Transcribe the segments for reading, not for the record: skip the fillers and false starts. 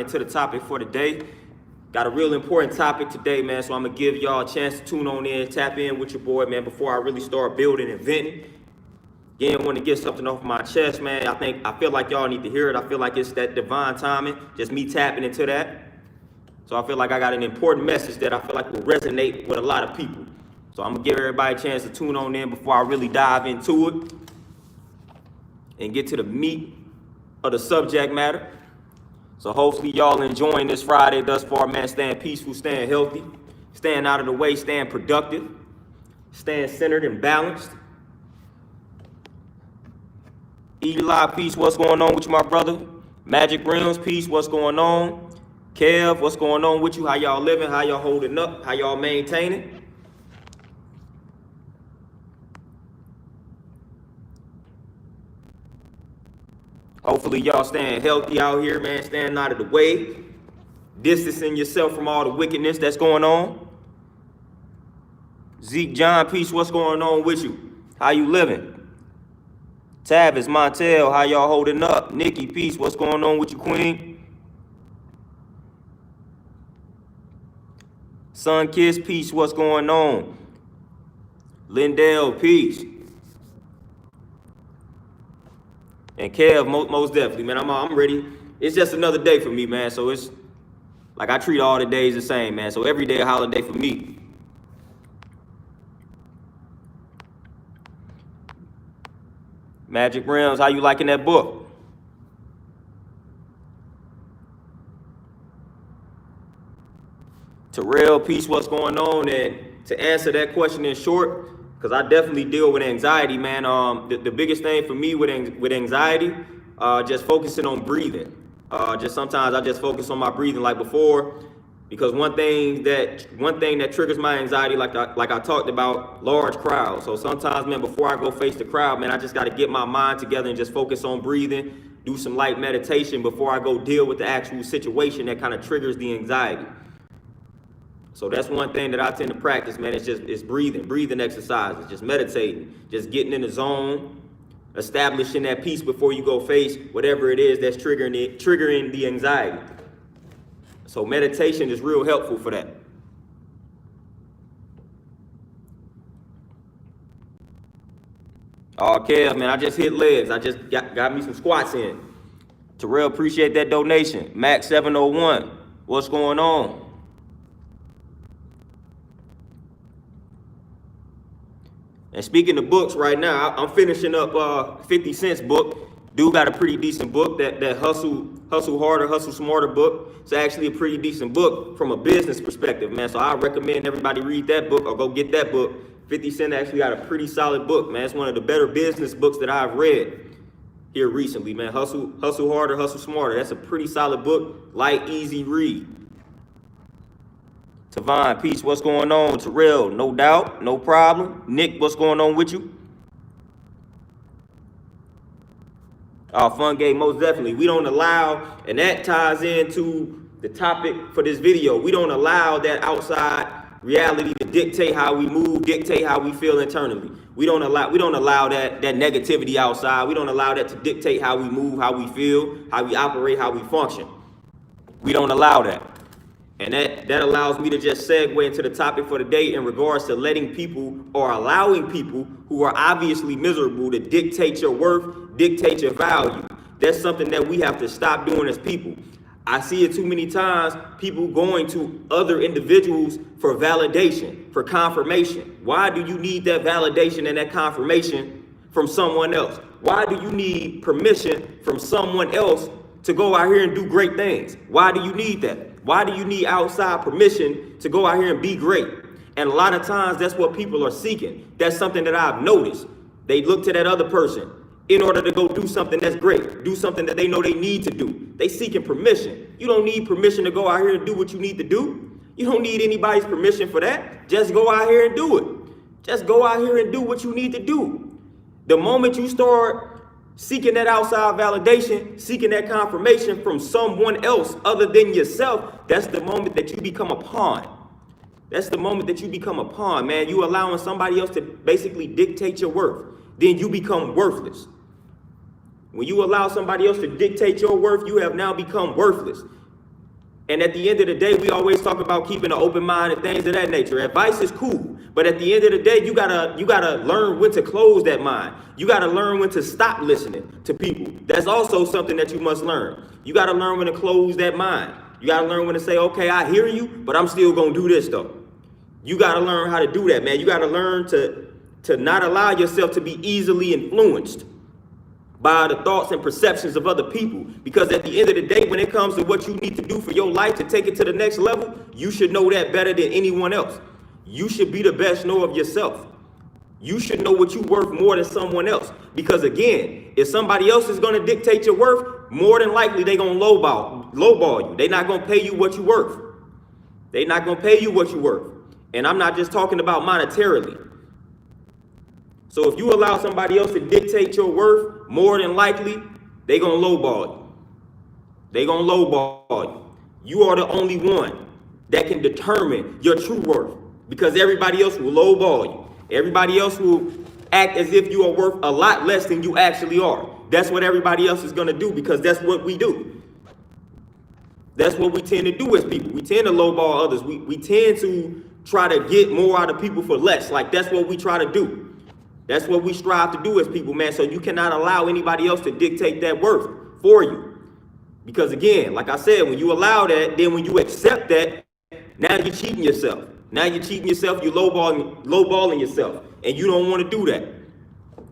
into the topic for today. Got a real important topic today, man, so I'm gonna give y'all a chance to tune on in, tap in with your boy, man, before I really start building and venting. Again, I want to get something off my chest, man. I feel like y'all need to hear it. I feel like it's that divine timing, just me tapping into that. So I feel like I got an important message that I feel like will resonate with a lot of people. So I'm gonna give everybody a chance to tune on in before I really dive into it and get to the meat of the subject matter. So hopefully y'all enjoying this Friday thus far, man. Staying peaceful, staying healthy, staying out of the way, staying productive, staying centered and balanced. Eli, peace, what's going on with you, my brother? Magic Rims, peace, what's going on? Kev, what's going on with you? How y'all living? How y'all holding up? How y'all maintaining? Hopefully y'all staying healthy out here, man, staying out of the way, distancing yourself from all the wickedness that's going on. Zeke John, peace, what's going on with you? How you living? Tavis, Montel, how y'all holding up? Nikki, peace, what's going on with you, Queen? Sun Kiss, peace, what's going on? Lindell, peace. And Kev, most definitely, man. I'm ready. It's just another day for me, man. So it's like I treat all the days the same, man. So every day a holiday for me. Magic Rims, how you liking that book? Terrell, peace, what's going on? And to answer that question in short, because I definitely deal with anxiety, man. The biggest thing for me with anxiety, just focusing on breathing. Just sometimes I just focus on my breathing like before, because one thing that triggers my anxiety, like I talked about, large crowds. So sometimes, man, before I go face the crowd, man, I just got to get my mind together and just focus on breathing, do some light meditation before I go deal with the actual situation that kind of triggers the anxiety. So that's one thing that I tend to practice, man. It's breathing exercises, just meditating, just getting in the zone, establishing that peace before you go face whatever it is that's triggering the anxiety. So meditation is real helpful for that. Okay, man, I just hit legs. I just got me some squats in. Terrell, appreciate that donation. Max 701, what's going on? And speaking of books right now, I'm finishing up 50 Cent's book. Dude got a pretty decent book, that Hustle Harder, Hustle Smarter book. It's actually a pretty decent book from a business perspective, man. So I recommend everybody read that book or go get that book. 50 Cent actually got a pretty solid book, man. It's one of the better business books that I've read here recently, man. Hustle Harder, Hustle Smarter. That's a pretty solid book, light, easy read. Tavon, peace, what's going on? Terrell, no doubt, no problem. Nick, what's going on with you? Fun game, most definitely. We don't allow, and that ties into the topic for this video, we don't allow that outside reality to dictate how we move, dictate how we feel internally. We don't allow that negativity outside. We don't allow that to dictate how we move, how we feel, how we operate, how we function. We don't allow that. And that allows me to just segue into the topic for the day in regards to letting people or allowing people who are obviously miserable to dictate your worth, dictate your value. That's something that we have to stop doing as people. I see it too many times, people going to other individuals for validation, for confirmation. Why do you need that validation and that confirmation from someone else? Why do you need permission from someone else to go out here and do great things? Why do you need that? Why do you need outside permission to go out here and be great? And a lot of times that's what people are seeking. That's something that I've noticed. They look to that other person in order to go do something that's great, do something that they know they need to do. They seeking permission. You don't need permission to go out here and do what you need to do. You don't need anybody's permission for that. Just go out here and do it. Just go out here and do what you need to do. The moment you start seeking that outside validation, seeking that confirmation from someone else other than yourself, that's the moment that you become a pawn. That's the moment that you become a pawn, man. You allowing somebody else to basically dictate your worth. Then you become worthless. When you allow somebody else to dictate your worth, you have now become worthless. And at the end of the day, we always talk about keeping an open mind and things of that nature. Advice is cool, but at the end of the day, you gotta learn when to close that mind. You gotta learn when to stop listening to people. That's also something that you must learn. You gotta learn when to close that mind. You gotta learn when to say, okay, I hear you, but I'm still gonna do this though. You gotta learn how to do that, man. You gotta learn to not allow yourself to be easily influenced by the thoughts and perceptions of other people. Because at the end of the day, when it comes to what you need to do for your life to take it to the next level, you should know that better than anyone else. You should be the best knower of yourself. You should know what you're worth more than someone else. Because again, if somebody else is going to dictate your worth, more than likely they're going to lowball you. They're not going to pay you what you're worth. They're not going to pay you what you're worth. And I'm not just talking about monetarily. So if you allow somebody else to dictate your worth, more than likely, they're going to lowball you. They're going to lowball you. You are the only one that can determine your true worth, because everybody else will lowball you. Everybody else will act as if you are worth a lot less than you actually are. That's what everybody else is going to do, because that's what we do. That's what we tend to do as people. We tend to lowball others. We tend to try to get more out of people for less. Like, that's what we try to do. That's what we strive to do as people, man. So you cannot allow anybody else to dictate that worth for you. Because again, like I said, when you allow that, then when you accept that, now you're cheating yourself. Now you're cheating yourself, you're lowballing yourself. And you don't want to do that.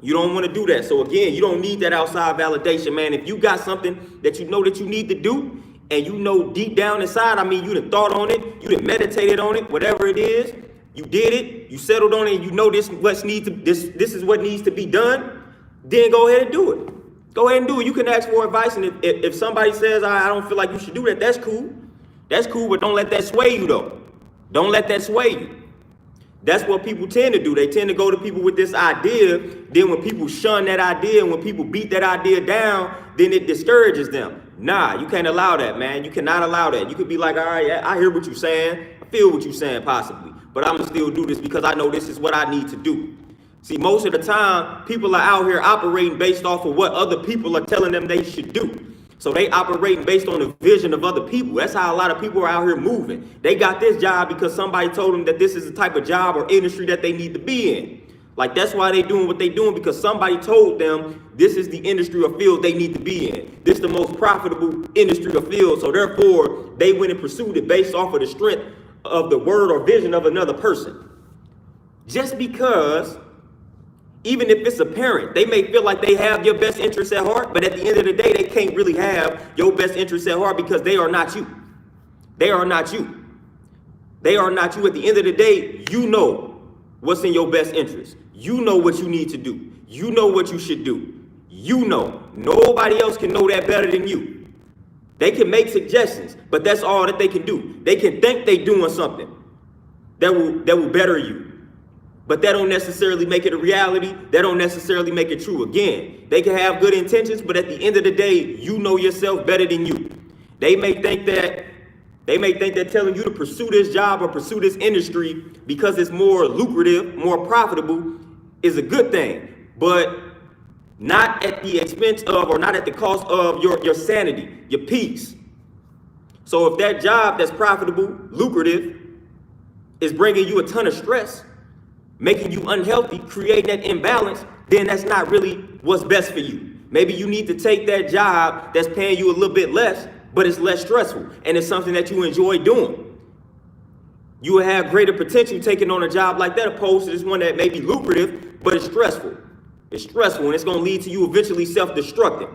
You don't want to do that. So again, you don't need that outside validation, man. If you got something that you know that you need to do, and you know deep down inside, I mean, you done thought on it, you done meditated on it, whatever it is, you did it, you settled on it, and you know this is what needs to be done, then go ahead and do it. Go ahead and do it. You can ask for advice, and if somebody says, I don't feel like you should do that, that's cool. That's cool, but don't let that sway you, though. Don't let that sway you. That's what people tend to do. They tend to go to people with this idea. Then when people shun that idea and when people beat that idea down, then it discourages them. Nah, you can't allow that, man. You cannot allow that. You could be like, all right, I hear what you're saying. I feel what you're saying, possibly. But I'm going to still do this because I know this is what I need to do. See, most of the time, people are out here operating based off of what other people are telling them they should do. So they operating based on the vision of other people. That's how a lot of people are out here moving. They got this job because somebody told them that this is the type of job or industry that they need to be in. Like, that's why they doing what they doing, because somebody told them this is the industry or field they need to be in. This is the most profitable industry or field. So therefore, they went and pursued it based off of the strength of the word or vision of another person. Just because, even if it's a parent, they may feel like they have your best interests at heart, but at the end of the day, they can't really have your best interests at heart because they are not you. They are not you. They are not you. At the end of the day, you know what's in your best interest. You know what you need to do. You know what you should do. You know. Nobody else can know that better than you. They can make suggestions, but that's all that they can do. They can think they're doing something that will better you. But that don't necessarily make it a reality. That don't necessarily make it true. Again, they can have good intentions, but at the end of the day, you know yourself better than you. They may think that telling you to pursue this job or pursue this industry because it's more lucrative, more profitable, is a good thing, but not at the expense of, or not at the cost of your sanity, your peace. So if that job that's profitable, lucrative, is bringing you a ton of stress, making you unhealthy, creating that imbalance, then that's not really what's best for you. Maybe you need to take that job that's paying you a little bit less, but it's less stressful, and it's something that you enjoy doing. You will have greater potential taking on a job like that opposed to this one that may be lucrative, but it's stressful. It's stressful, and it's going to lead to you eventually self-destructing.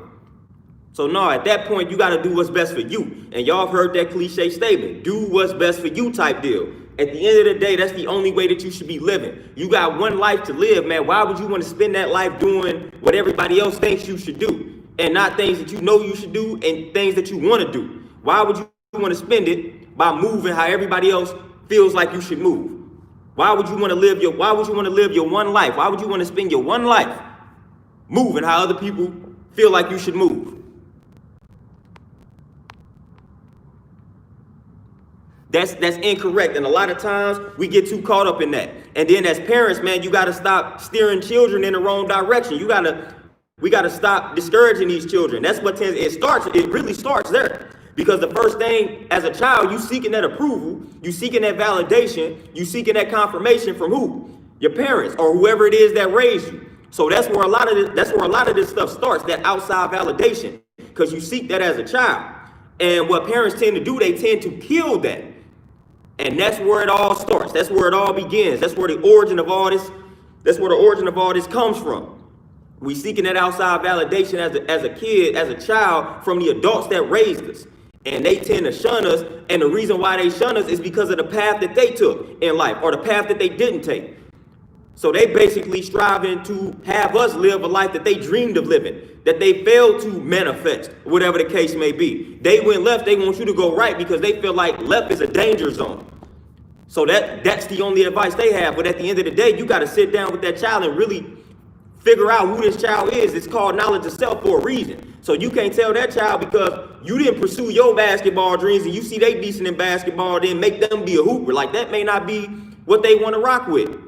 So no, at that point, you got to do what's best for you. And y'all have heard that cliche statement, do what's best for you type deal. At the end of the day, that's the only way that you should be living. You got one life to live, man. Why would you want to spend that life doing what everybody else thinks you should do and not things that you know you should do and things that you want to do? Why would you want to spend it by moving how everybody else feels like you should move? Why would you want to live your one life? Why would you want to spend your one life moving how other people feel like you should move? That's incorrect. And a lot of times we get too caught up in that. And then as parents, man, you got to stop steering children in the wrong direction. We got to stop discouraging these children. That's what it really starts there. Because the first thing as a child, you seeking that approval, you seeking that validation, you seeking that confirmation from who? Your parents or whoever it is that raised you. So that's where a lot of this stuff starts, that outside validation, because you seek that as a child. And what parents tend to do, they tend to kill that. And that's where it all starts. That's where it all begins. That's where the origin of all this comes from. We seeking that outside validation as a kid, as a child, from the adults that raised us. And they tend to shun us. And the reason why they shun us is because of the path that they took in life or the path that they didn't take. So they basically striving to have us live a life that they dreamed of living, that they failed to manifest, whatever the case may be. They went left, they want you to go right because they feel like left is a danger zone. So that's the only advice they have. But at the end of the day, you got to sit down with that child and really figure out who this child is. It's called knowledge of self for a reason. So you can't tell that child because you didn't pursue your basketball dreams and you see they decent in basketball, then make them be a hooper. Like that may not be what they want to rock with.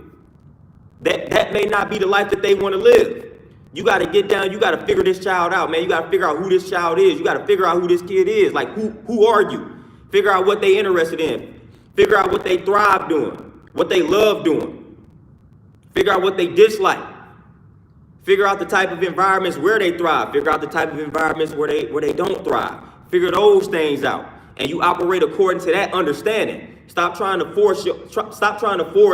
That may not be the life that they want to live. You got to get down. You got to figure this child out, man. You got to figure out who this child is. You got to figure out who this kid is. Like, who are you? Figure out what they interested in. Figure out what they thrive doing, what they love doing. Figure out what they dislike. Figure out the type of environments where they thrive. Figure out the type of environments where they don't thrive. Figure those things out. And you operate according to that understanding. Stop trying to force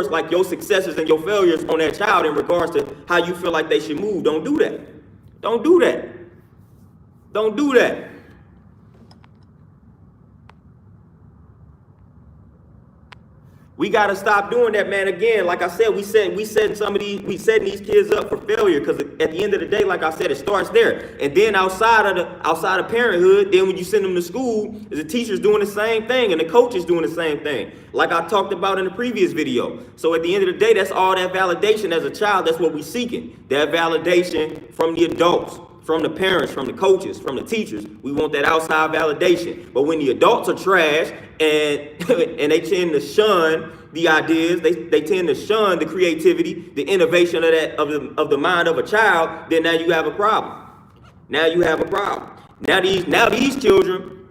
like your successes and your failures on that child in regards to how you feel like they should move. Don't do that. Don't do that. Don't do that. We got to stop doing that, man. Again, like I said, we setting these kids up for failure because at the end of the day, like I said, it starts there. And then outside of parenthood, then when you send them to school, the teacher's doing the same thing and the coach is doing the same thing, like I talked about in the previous video. So at the end of the day, that's all that validation as a child. That's what we're seeking. That validation from the adults, from the parents, from the coaches, from the teachers. We want that outside validation. But when the adults are trash and they tend to shun the ideas, they tend to shun the creativity, the innovation of the mind of a child, then now you have a problem. Now you have a problem. Now these children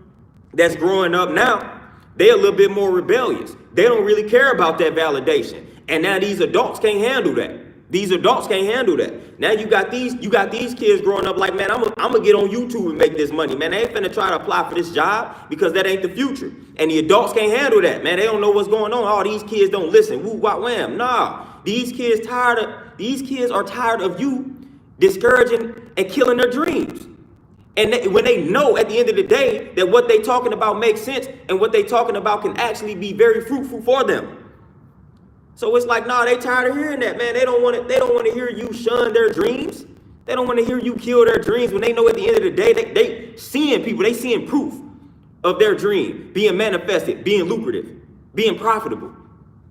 that's growing up now, they're a little bit more rebellious. They don't really care about that validation. And now these adults can't handle that. These adults can't handle that. Now you got these kids growing up like, man, I'm gonna get on YouTube and make this money. Man, they ain't finna try to apply for this job because that ain't the future. And the adults can't handle that, man. They don't know what's going on. Oh, these kids don't listen. Woo, wah, wham. Nah, these kids are tired of you discouraging and killing their dreams. And when they know at the end of the day that what they talking about makes sense and what they talking about can actually be very fruitful for them. So it's like, nah, they tired of hearing that, man. They don't want to hear you shun their dreams. They don't want to hear you kill their dreams when they know at the end of the day they seeing proof of their dream being manifested, being lucrative, being profitable.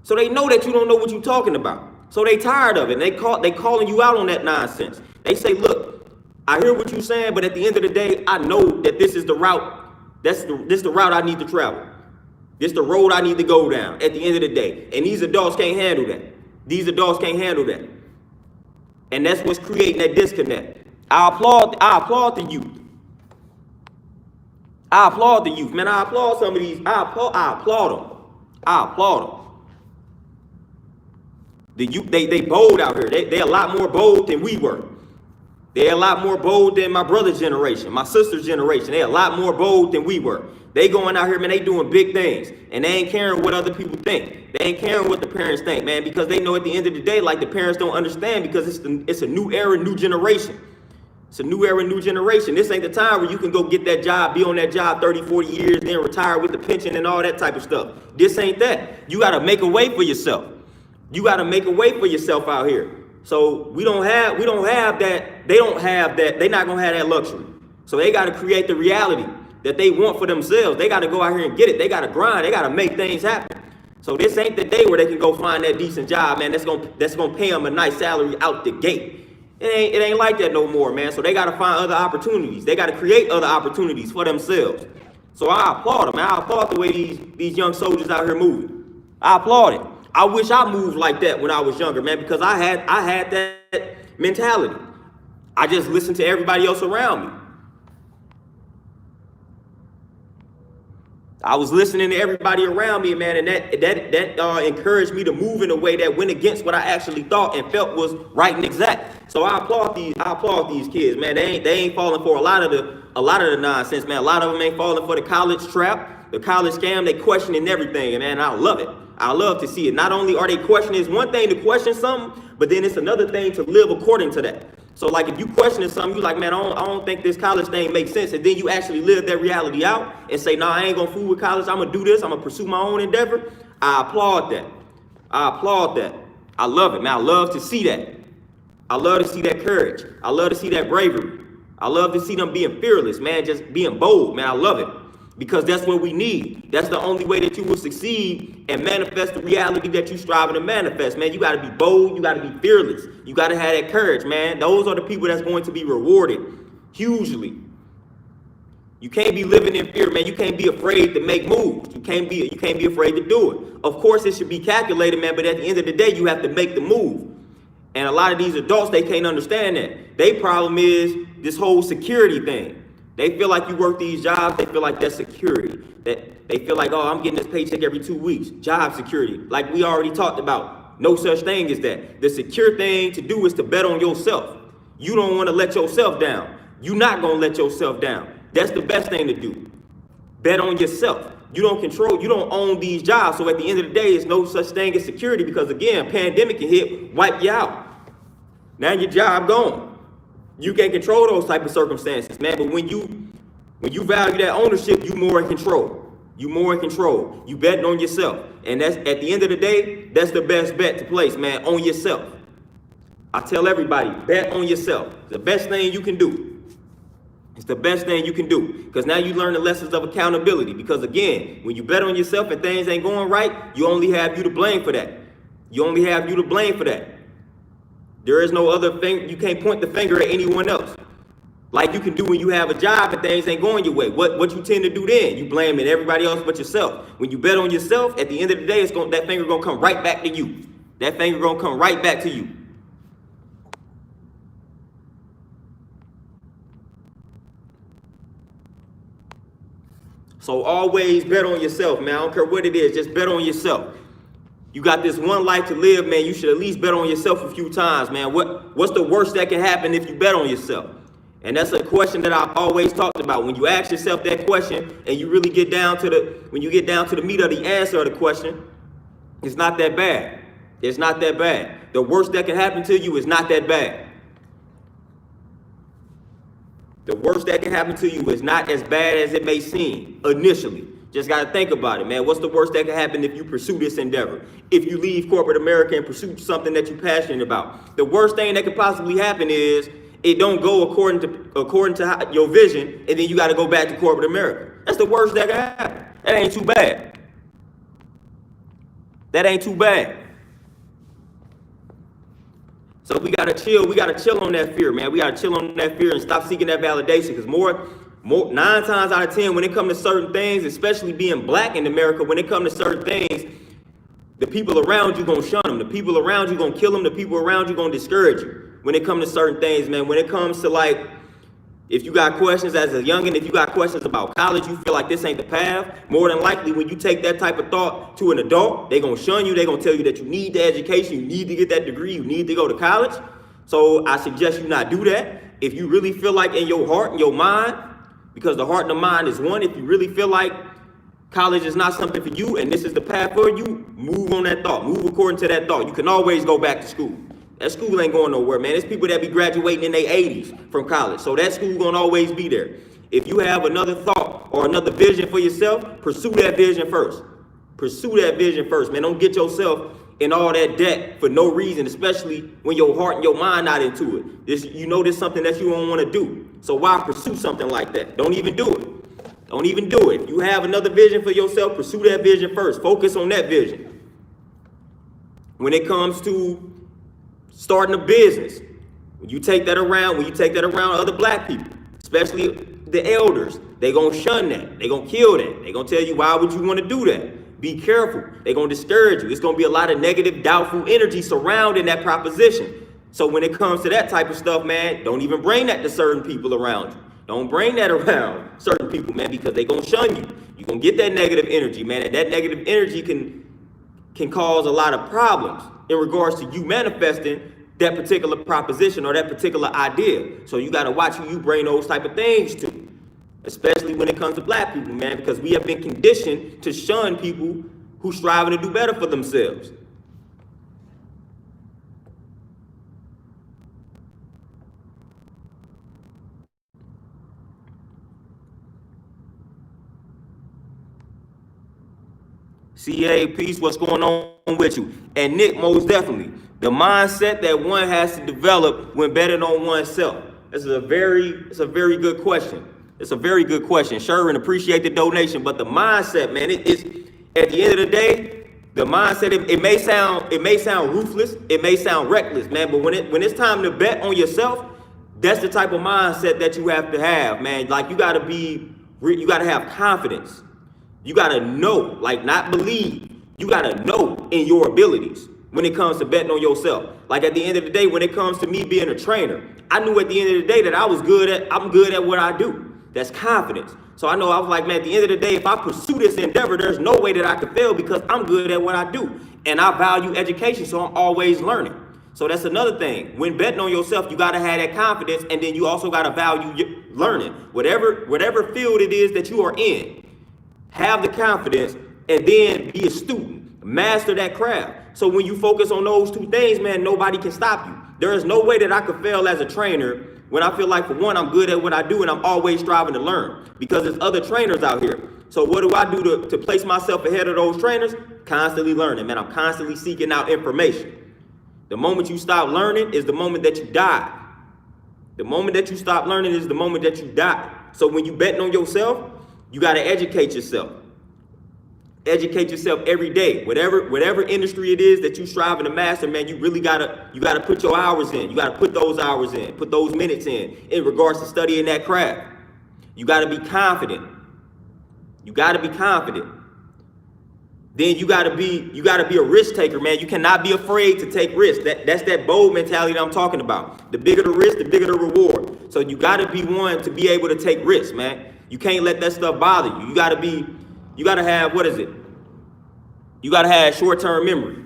So they know that you don't know what you're talking about. So they tired of it. And they calling you out on that nonsense. They say, look, I hear what you're saying, but at the end of the day, I know that this is the route. This is the route I need to travel. This is the road I need to go down at the end of the day. And these adults can't handle that. These adults can't handle that. And that's what's creating that disconnect. I applaud the youth. I applaud the youth. Man, I applaud some of these. I applaud them. I applaud them. The youth, they bold out here. They a lot more bold than we were. They're a lot more bold than my brother's generation, my sister's generation. They're a lot more bold than we were. They going out here, man, they doing big things. And they ain't caring what other people think. They ain't caring what the parents think, man, because they know at the end of the day, like the parents don't understand because it's a new era, new generation. It's a new era, new generation. This ain't the time where you can go get that job, be on that job 30, 40 years, then retire with the pension and all that type of stuff. This ain't that. You got to make a way for yourself. You got to make a way for yourself out here. So we don't have that. They don't have that. They're not going to have that luxury. So they got to create the reality that they want for themselves. They got to go out here and get it. They got to grind. They got to make things happen. So this ain't the day where they can go find that decent job, man. That's gonna pay them a nice salary out the gate. It ain't like that no more, man. So they got to find other opportunities. They got to create other opportunities for themselves. So I applaud them, man. I applaud the way these young soldiers out here moving. I applaud it. I wish I moved like that when I was younger, man, because I had that mentality. I just listened to everybody else around me. I was listening to everybody around me, man, and that encouraged me to move in a way that went against what I actually thought and felt was right and exact. So I applaud these kids, man. They ain't falling for a lot of the nonsense, man. A lot of them ain't falling for the college trap, the college scam. They questioning everything, and man, I love it. I love to see it. Not only are they questioning, it's one thing to question something, but then it's another thing to live according to that. So like if you questioning something, you like, man, I don't think this college thing makes sense. And then you actually live that reality out and say, nah, I ain't gonna fool with college. I'm gonna do this. I'm gonna pursue my own endeavor. I applaud that. I applaud that. I love it, man. I love to see that. I love to see that courage. I love to see that bravery. I love to see them being fearless, man, just being bold, man. I love it. Because that's what we need. That's the only way that you will succeed and manifest the reality that you're striving to manifest, man. You got to be bold. You got to be fearless. You got to have that courage, man. Those are the people that's going to be rewarded hugely. You can't be living in fear, man. You can't be afraid to make moves. You can't be afraid to do it. Of course, it should be calculated, man, but at the end of the day, you have to make the move. And a lot of these adults, they can't understand that. Their problem is this whole security thing. They feel like you work these jobs, they feel like that's security. That they feel like, oh, I'm getting this paycheck every 2 weeks. Job security. Like we already talked about. No such thing as that. The secure thing to do is to bet on yourself. You don't want to let yourself down. You're not going to let yourself down. That's the best thing to do. Bet on yourself. You don't own these jobs. So at the end of the day, it's no such thing as security because again, pandemic can hit, wipe you out. Now your job gone. You can't control those type of circumstances, man. But when you value that ownership, you more in control. You more in control. You betting on yourself. And that's at the end of the day, that's the best bet to place, man, on yourself. I tell everybody, bet on yourself. It's the best thing you can do. It's the best thing you can do. Because now you learn the lessons of accountability. Because again, when you bet on yourself and things ain't going right, you only have you to blame for that. You only have you to blame for that. There is no other thing. You can't point the finger at anyone else. Like you can do when you have a job and things ain't going your way. What you tend to do then? You blame it everybody else but yourself. When you bet on yourself, at the end of the day, that finger gonna come right back to you. That finger gonna come right back to you. So always bet on yourself, man. I don't care what it is. Just bet on yourself. You got this one life to live, man. You should at least bet on yourself a few times, man. What's the worst that can happen if you bet on yourself? And that's a question that I've always talked about. When you ask yourself that question and you really get down to the meat of the answer of the question, it's not that bad. It's not that bad. The worst that can happen to you is not that bad. The worst that can happen to you is not as bad as it may seem initially. Just got to think about it, man. What's the worst that can happen if you pursue this endeavor? If you leave corporate America and pursue something that you're passionate about? The worst thing that could possibly happen is it don't go according to your vision, and then you got to go back to corporate America. That's the worst that can happen. That ain't too bad. That ain't too bad. So we got to chill. We got to chill on that fear, man. We got to chill on that fear and stop seeking that validation because 9 times out of 10, when it comes to certain things, especially being black in America, when it comes to certain things, the people around you gonna shun them. The people around you gonna kill them. The people around you gonna discourage you. When it comes to certain things, man, when it comes to like, if you got questions as a youngin', if you got questions about college, you feel like this ain't the path, more than likely when you take that type of thought to an adult, they gonna shun you. They gonna tell you that you need the education, you need to get that degree, you need to go to college. So I suggest you not do that. If you really feel like in your heart and your mind, because the heart and the mind is one. If you really feel like college is not something for you and this is the path for you, move on that thought. Move according to that thought. You can always go back to school. That school ain't going nowhere, man. There's people that be graduating in their 80s from college. So that school gonna always be there. If you have another thought or another vision for yourself, pursue that vision first. Pursue that vision first, man. Don't get yourself in all that debt for no reason, especially when your heart and your mind not into it. This is something that you don't want to do. So why pursue something like that? Don't even do it. Don't even do it. If you have another vision for yourself, pursue that vision first. Focus on that vision. When it comes to starting a business, when you take that around other black people, especially the elders, they gonna shun that. They gonna kill that. They gonna tell you, why would you want to do that? Be careful. They're gonna discourage you. It's gonna be a lot of negative, doubtful energy surrounding that proposition. So when it comes to that type of stuff, man, don't even bring that to certain people around you. Don't bring that around certain people, man, because they gonna shun you. You're gonna get that negative energy, man, and that negative energy can cause a lot of problems in regards to you manifesting that particular proposition or that particular idea. So you gotta watch who you bring those type of things to, especially when it comes to black people, man, because we have been conditioned to shun people who striving to do better for themselves. CA, peace, what's going on with you? And Nick, most definitely, the mindset that one has to develop when betting on oneself. It's a very good question. It's a very good question. Sherwin, appreciate the donation, but the mindset, man, it's at the end of the day, the mindset, it may sound ruthless, it may sound reckless, man, but when it's time to bet on yourself, that's the type of mindset that you have to have, man. Like you gotta have confidence. You gotta know, like not believe. You gotta know in your abilities when it comes to betting on yourself. Like at the end of the day, when it comes to me being a trainer, I knew at the end of the day that I'm good at what I do. That's confidence. So I know I was like, man, at the end of the day, if I pursue this endeavor, there's no way that I could fail because I'm good at what I do. And I value education, so I'm always learning. So that's another thing. When betting on yourself, you gotta have that confidence, and then you also gotta value learning. Whatever field it is that you are in, have the confidence, and then be a student. Master that craft. So when you focus on those two things, man, nobody can stop you. There is no way that I could fail as a trainer when I feel like, for one, I'm good at what I do and I'm always striving to learn because there's other trainers out here. So what do I do to place myself ahead of those trainers? Constantly learning, man. I'm constantly seeking out information. The moment you stop learning is the moment that you die. The moment that you stop learning is the moment that you die. So when you betting on yourself, you got to educate yourself. Educate yourself every day. Whatever industry it is that you striving to master, man, you really gotta put your hours in. You gotta put those hours in, put those minutes in regards to studying that craft. You gotta be confident. You gotta be confident. Then you gotta be a risk taker, man. You cannot be afraid to take risks. That's that bold mentality that I'm talking about. The bigger the risk, the bigger the reward. So you gotta be one to be able to take risks, man. You can't let that stuff bother you. You gotta have, what is it? You gotta have short-term memory.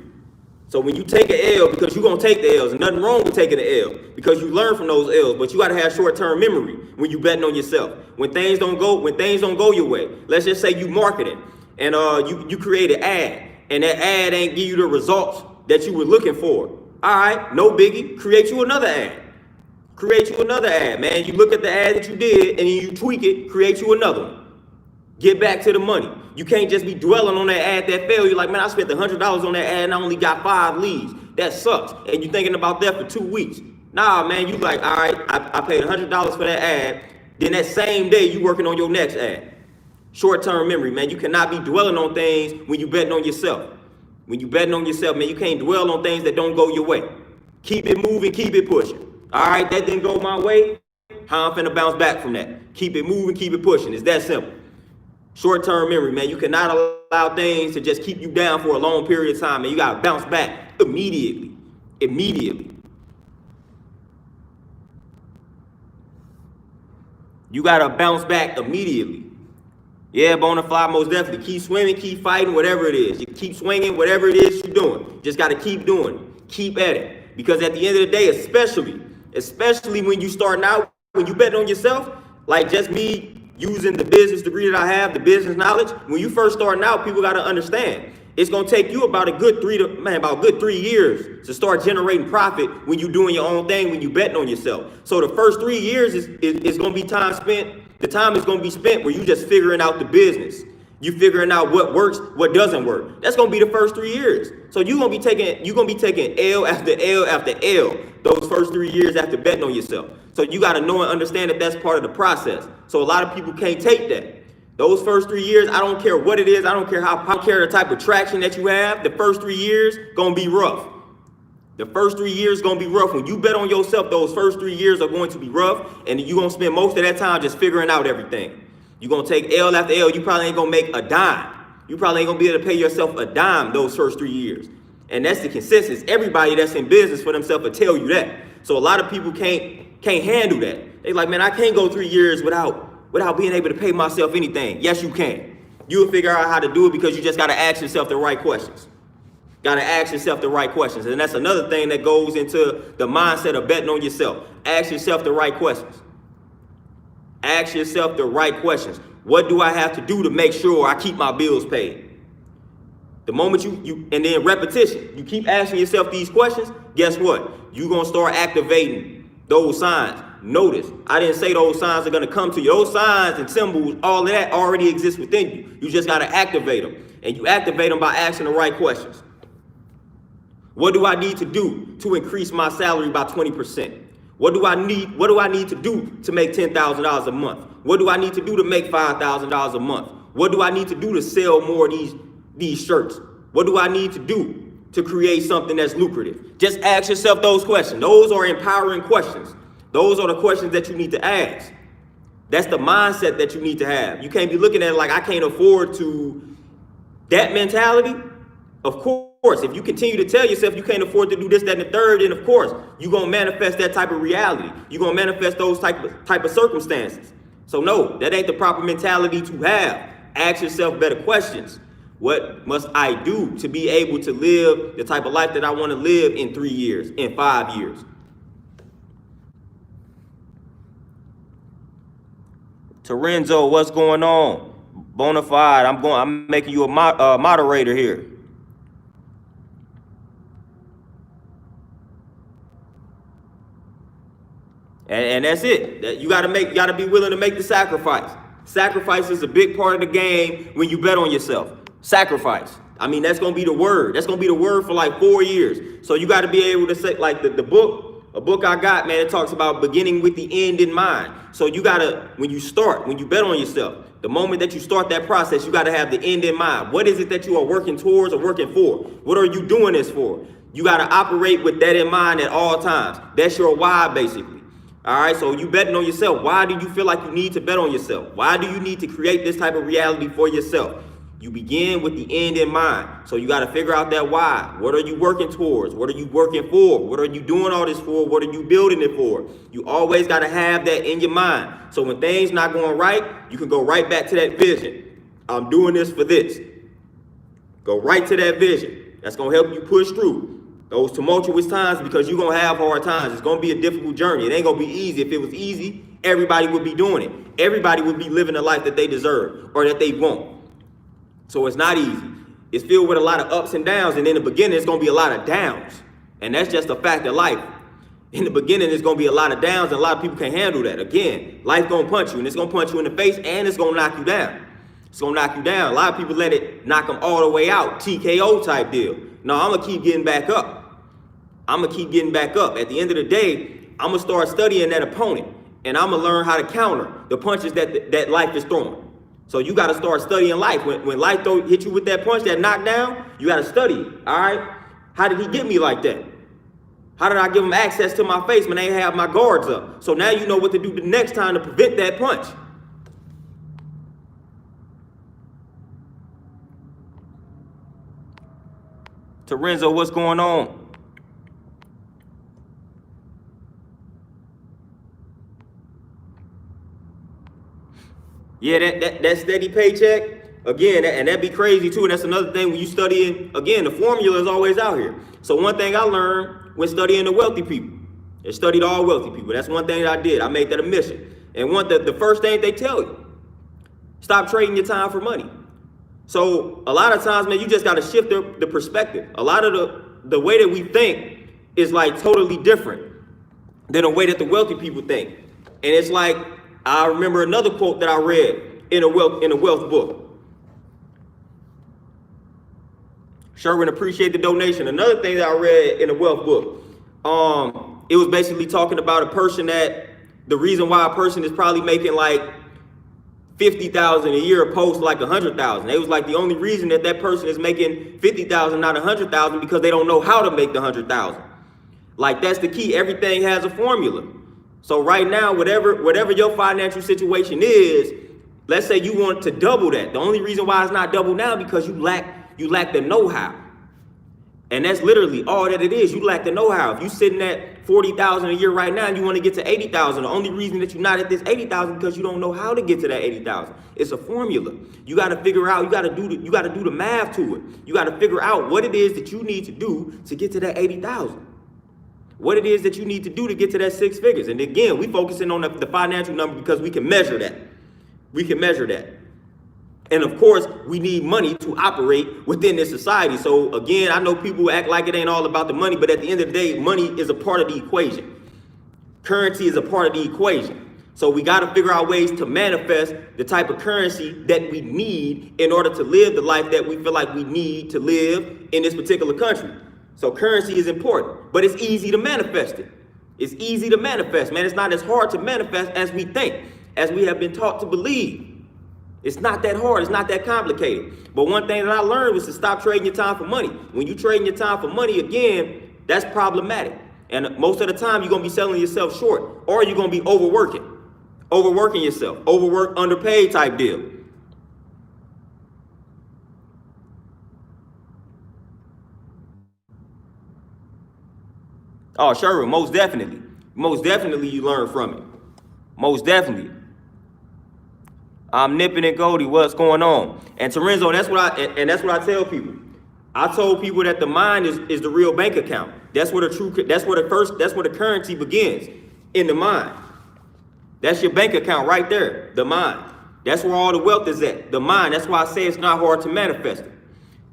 So when you take an L, because you're gonna take the L's, and nothing wrong with taking an L, because you learn from those L's, but you gotta have short-term memory when you betting on yourself. When things don't go your way, let's just say you marketing, and you create an ad, and that ad ain't give you the results that you were looking for. All right, no biggie, create you another ad. Create you another ad, man. You look at the ad that you did, and then you tweak it, create you another one. Get back to the money. You can't just be dwelling on that ad that failed. You're like, man, I spent $100 on that ad and I only got 5 leads. That sucks. And you're thinking about that for 2 weeks. Nah, man, you like, all right, I paid $100 for that ad. Then that same day, you working on your next ad. Short-term memory, man. You cannot be dwelling on things when you betting on yourself. When you betting on yourself, man, you can't dwell on things that don't go your way. Keep it moving, keep it pushing. All right, that didn't go my way. How I'm finna bounce back from that. Keep it moving, keep it pushing. It's that simple. Short-term memory, man. You cannot allow things to just keep you down for a long period of time, and you gotta bounce back immediately. Immediately. You gotta bounce back immediately. Yeah, Bonafide, most definitely. Keep swimming, keep fighting, whatever it is. You keep swinging, whatever it is you're doing. Just gotta keep doing it. Keep at it. Because at the end of the day, especially when you starting out, when you betting on yourself, like just me using the business degree that I have, the business knowledge, when you first starting out, people got to understand. It's going to take you about a good 3 years to start generating profit when you're doing your own thing, when you betting on yourself. So the first 3 years is going to be time spent. The time is going to be spent where you just figuring out the business. You figuring out what works, what doesn't work. That's going to be the first 3 years. So you're going to be taking L after L after L those first 3 years after betting on yourself. So you got to know and understand that that's part of the process. So a lot of people can't take that. Those first 3 years, I don't care what it is. I don't care the type of traction that you have. The first 3 years going to be rough. The first 3 years going to be rough. When you bet on yourself, those first 3 years are going to be rough. And you're going to spend most of that time just figuring out everything. You're going to take L after L. You probably ain't going to make a dime. You probably ain't going to be able to pay yourself a dime those first 3 years. And that's the consensus. Everybody that's in business for themselves will tell you that. So a lot of people can't handle that. They like, man, I can't go 3 years without being able to pay myself anything. Yes, you can. You'll figure out how to do it because you just got to ask yourself the right questions. Got to ask yourself the right questions. And that's another thing that goes into the mindset of betting on yourself. Ask yourself the right questions. Ask yourself the right questions. What do I have to do to make sure I keep my bills paid? The moment and then repetition, you keep asking yourself these questions, guess what? You're going to start activating those signs. Notice, I didn't say those signs are going to come to you. Those signs and symbols, all of that already exists within you. You just got to activate them. And you activate them by asking the right questions. What do I need to do to increase my salary by 20%? What do I need to do to make $10,000 a month? What do I need to do to make $5,000 a month? What do I need to do to sell more of these shirts? What do I need to do to create something that's lucrative? Just ask yourself those questions. Those are empowering questions. Those are the questions that you need to ask. That's the mindset that you need to have. You can't be looking at it like I can't afford to. That mentality, of course, if you continue to tell yourself you can't afford to do this, that, and the third, then of course, you're going to manifest that type of reality. You're going to manifest those type of circumstances. So no, that ain't the proper mentality to have. Ask yourself better questions. What must I do to be able to live the type of life that I want to live in 3 years, in 5 years? Terenzo, what's going on? Bonafide, I'm making you a moderator here. And that's it. You gotta be willing to make the sacrifice. Sacrifice is a big part of the game when you bet on yourself. Sacrifice. I mean, that's gonna be the word. That's gonna be the word for like 4 years. So you gotta be able to say, like the book, a book I got, man, it talks about beginning with the end in mind. So you gotta, when you bet on yourself, the moment that you start that process, you gotta have the end in mind. What is it that you are working towards or working for? What are you doing this for? You gotta operate with that in mind at all times. That's your why, basically. All right, so you betting on yourself. Why do you feel like you need to bet on yourself? Why do you need to create this type of reality for yourself? You begin with the end in mind. So you got to figure out that why. What are you working towards? What are you working for? What are you doing all this for? What are you building it for? You always got to have that in your mind. So when things not going right, you can go right back to that vision. I'm doing this for this. Go right to that vision. That's going to help you push through those tumultuous times, because you're going to have hard times. It's going to be a difficult journey. It ain't going to be easy. If it was easy, everybody would be doing it. Everybody would be living the life that they deserve or that they want. So it's not easy. It's filled with a lot of ups and downs. And in the beginning, it's going to be a lot of downs. And that's just a fact of life. In the beginning, there's going to be a lot of downs, and a lot of people can't handle that. Again, life's going to punch you, and it's going to punch you in the face, and it's going to knock you down. It's going to knock you down. A lot of people let it knock them all the way out. TKO type deal. No, I'm going to keep getting back up. I'm going to keep getting back up. At the end of the day, I'm going to start studying that opponent, and I'm going to learn how to counter the punches that life is throwing. So you got to start studying life. When life hit you with that punch, that knockdown, you got to study it, all right? How did he get me like that? How did I give him access to my face when they have my guards up? So now you know what to do the next time to prevent that punch. Terenzo, what's going on? Yeah, that steady paycheck, again, and that'd be crazy too. And that's another thing when you studying, again, the formula is always out here. So one thing I learned when studying the wealthy people, I studied all wealthy people. That's one thing that I did. I made that a mission. And the first thing they tell you, stop trading your time for money. So a lot of times, man, you just got to shift the perspective. A lot of the way that we think is like totally different than the way that the wealthy people think. And it's like, I remember another quote that I read in a wealth book. Sherwin, appreciate the donation. Another thing that I read in a wealth book, it was basically talking about a person that the reason why a person is probably making like $50,000 a year opposed to like $100,000. It was like the only reason that person is making $50,000, not $100,000, because they don't know how to make the $100,000. Like that's the key. Everything has a formula. So right now, whatever your financial situation is, let's say you want to double that. The only reason why it's not double now because you lack the know-how. And that's literally all that it is. You lack the know-how. If you sitting at 40,000 a year right now and you want to get to 80,000, the only reason that you're not at this 80,000 because you don't know how to get to that 80,000. It's a formula. You got to figure out. You got to do the math to it. You got to figure out what it is that you need to do to get to that 80,000. What it is that you need to do to get to that 6 figures. And again, we focusing on the financial number because we can measure that. We can measure that. And of course, we need money to operate within this society. So again, I know people act like it ain't all about the money, but at the end of the day, money is a part of the equation. Currency is a part of the equation. So we got to figure out ways to manifest the type of currency that we need in order to live the life that we feel like we need to live in this particular country. So currency is important, but it's easy to manifest it. It's easy to manifest, man. It's not as hard to manifest as we think, as we have been taught to believe. It's not that hard. It's not that complicated. But one thing that I learned was to stop trading your time for money. When you trading your time for money, again, that's problematic. And most of the time, you're going to be selling yourself short, or you're going to be overworking yourself, overwork, underpaid type deal. Oh, sure, most definitely. Most definitely you learn from it. Most definitely. I'm nipping and Goldie, what's going on? And Terenzo, that's what I tell people. I told people that the mind is the real bank account. That's where the currency begins, in the mind. That's your bank account right there, the mind. That's where all the wealth is at, the mind. That's why I say it's not hard to manifest it.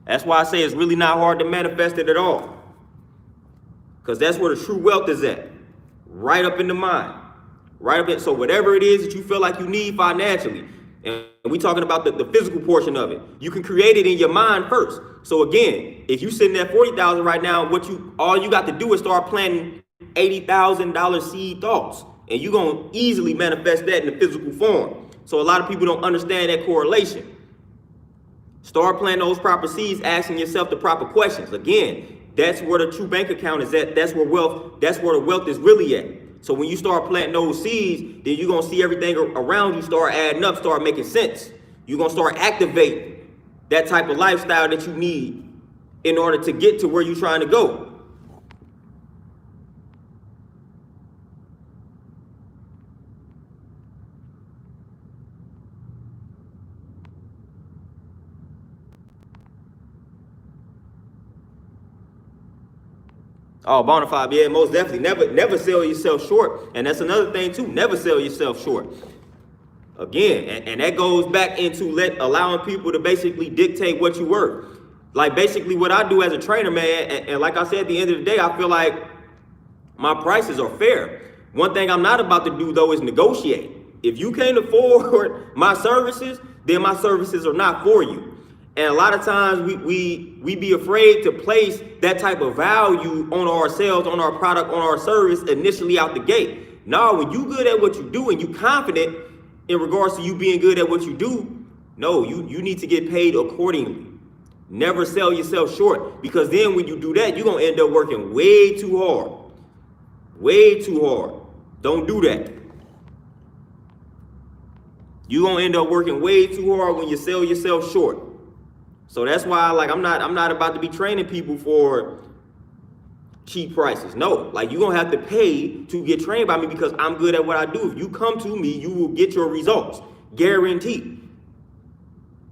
That's why I say it's really not hard to manifest it at all. Because that's where the true wealth is at, right up in the mind. Right up in, so whatever it is that you feel like you need financially, and we talking about the physical portion of it, you can create it in your mind first. So again, if you sitting at 40,000 right now, all you got to do is start planting $80,000 seed thoughts, and you're gonna easily manifest that in the physical form. So a lot of people don't understand that correlation. Start planting those proper seeds, asking yourself the proper questions. Again, that's where the true bank account is at. That's where the wealth is really at. So when you start planting those seeds, then you're going to see everything around you start adding up, start making sense. You're going to start activating that type of lifestyle that you need in order to get to where you're trying to go. Oh, Bonafide, yeah, most definitely. Never sell yourself short. And that's another thing too. Never sell yourself short. Again, and that goes back into allowing people to basically dictate what you worth. Like basically what I do as a trainer, man, and like I said, at the end of the day, I feel like my prices are fair. One thing I'm not about to do though is negotiate. If you can't afford my services, then my services are not for you. And a lot of times we be afraid to place that type of value on ourselves, on our product, on our service initially out the gate. No, when you good at what you do and you confident in regards to you being good at what you do, no, you need to get paid accordingly. Never sell yourself short, because then when you do that, you're going to end up working way too hard. Way too hard. Don't do that. You're going to end up working way too hard when you sell yourself short. So that's why, like, I'm not about to be training people for cheap prices. No, like, you're gonna have to pay to get trained by me because I'm good at what I do. If you come to me, you will get your results, guaranteed.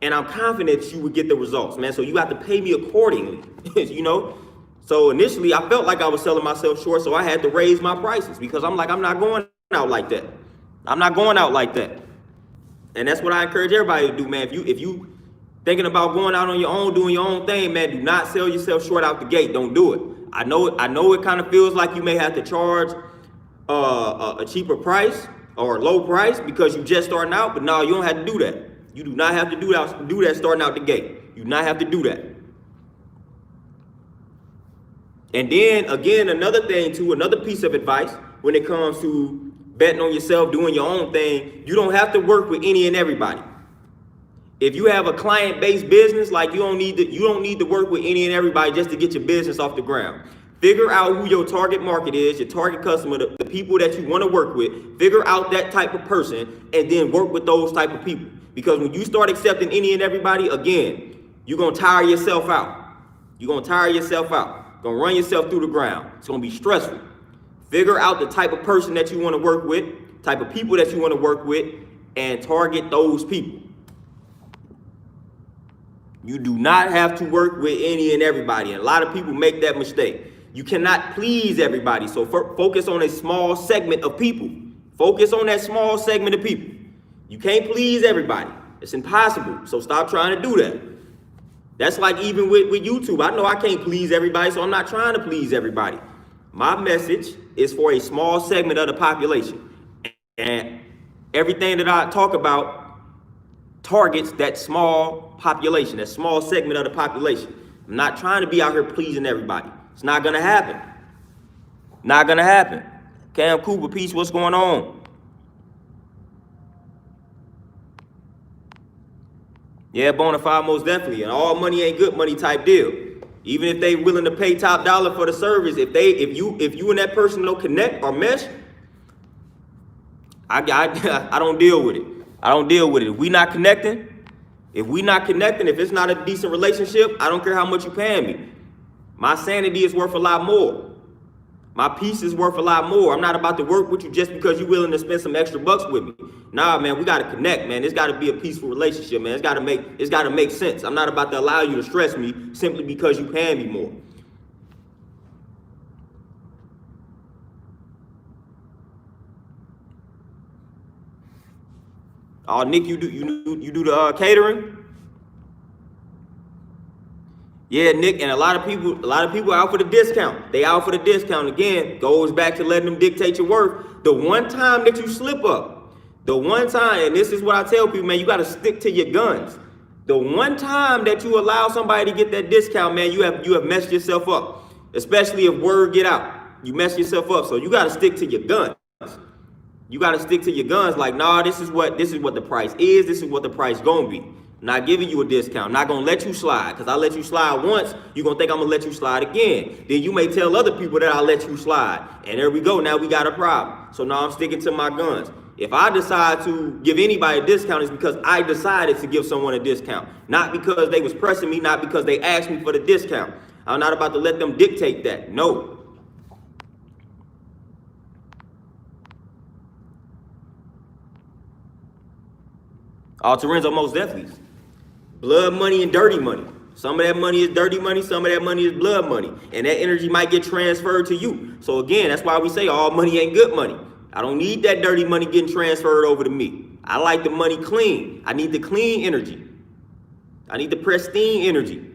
And I'm confident you will get the results, man. So you have to pay me accordingly, you know. So initially, I felt like I was selling myself short, so I had to raise my prices because I'm not going out like that. I'm not going out like that. And that's what I encourage everybody to do, man. If you thinking about going out on your own, doing your own thing, man, do not sell yourself short out the gate. Don't do it. I know it kind of feels like you may have to charge a cheaper price or a low price because you're just starting out, but no, you don't have to do that. You do not have to do that starting out the gate. You do not have to do that. And then again, another thing too, another piece of advice when it comes to betting on yourself, doing your own thing, you don't have to work with any and everybody. If you have a client-based business, like you don't need to work with any and everybody just to get your business off the ground. Figure out who your target market is, your target customer, the people that you want to work with. Figure out that type of person and then work with those type of people. Because when you start accepting any and everybody, again, you're going to tire yourself out. You're gonna tire yourself out. Gonna run yourself through the ground. It's gonna be stressful. Figure out the type of person that you want to work with, type of people that you want to work with, and target those people. You do not have to work with any and everybody. And a lot of people make that mistake. You cannot please everybody. So focus on a small segment of people. Focus on that small segment of people. You can't please everybody. It's impossible. So stop trying to do that. That's like even with YouTube. I know I can't please everybody, so I'm not trying to please everybody. My message is for a small segment of the population. And everything that I talk about targets that small population, that small segment of the population. I'm not trying to be out here pleasing everybody. It's not gonna happen. Not gonna happen. Cam Cooper, peace, what's going on? Yeah, Bonafide, most definitely. And all money ain't good money type deal. Even if they willing to pay top dollar for the service, if you and that person don't connect or mesh, I don't deal with it. I don't deal with it. If we not connecting, if it's not a decent relationship, I don't care how much you paying me. My sanity is worth a lot more. My peace is worth a lot more. I'm not about to work with you just because you're willing to spend some extra bucks with me. Nah, man, we gotta connect, man. It's gotta be a peaceful relationship, man. It's gotta make sense. I'm not about to allow you to stress me simply because you paying me more. Oh, Nick, you do the catering? Yeah, Nick, and a lot of people out for the discount. They out for the discount. Again, goes back to letting them dictate your worth. The one time that you slip up, the one time, and this is what I tell people, man, you got to stick to your guns. The one time that you allow somebody to get that discount, man, you have messed yourself up. Especially if word get out, you mess yourself up. So you got to stick to your guns. You got to stick to your guns. Like, nah, this is what the price is. This is what the price gonna be. Not giving you a discount, not gonna let you slide. Because I let you slide once, you're gonna think I'm gonna let you slide again. Then you may tell other people that I'll let you slide. And there we go, now we got a problem. So now I'm sticking to my guns. If I decide to give anybody a discount, it's because I decided to give someone a discount. Not because they was pressing me, not because they asked me for the discount. I'm not about to let them dictate that, no. Terenzo, most definitely. Blood money and dirty money. Some of that money is dirty money, some of that money is blood money. And that energy might get transferred to you. So again, that's why we say all money ain't good money. I don't need that dirty money getting transferred over to me. I like the money clean. I need the clean energy. I need the pristine energy.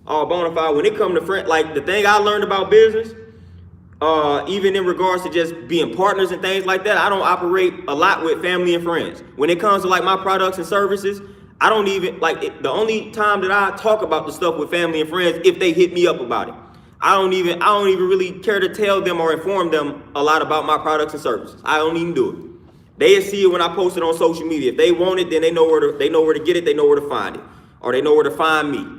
Oh, Bonafide, when it comes to friends, like the thing I learned about business, even in regards to just being partners and things like that, I don't operate a lot with family and friends. When it comes to like my products and services, I don't even the only time that I talk about the stuff with family and friends if they hit me up about it. I don't even really care to tell them or inform them a lot about my products and services. I don't even do it. They see it when I post it on social media. If they want it, then they know where to get it, they know where to find it, or they know where to find me.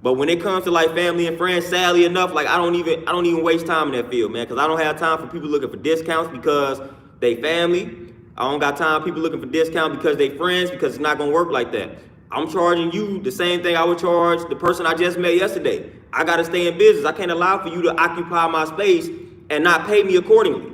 But when it comes to like family and friends, sadly enough, like I don't even waste time in that field, man, because I don't have time for people looking for discounts because they family. I don't got time for people looking for discounts because they friends, because it's not gonna work like that. I'm charging you the same thing I would charge the person I just met yesterday. I gotta stay in business. I can't allow for you to occupy my space and not pay me accordingly.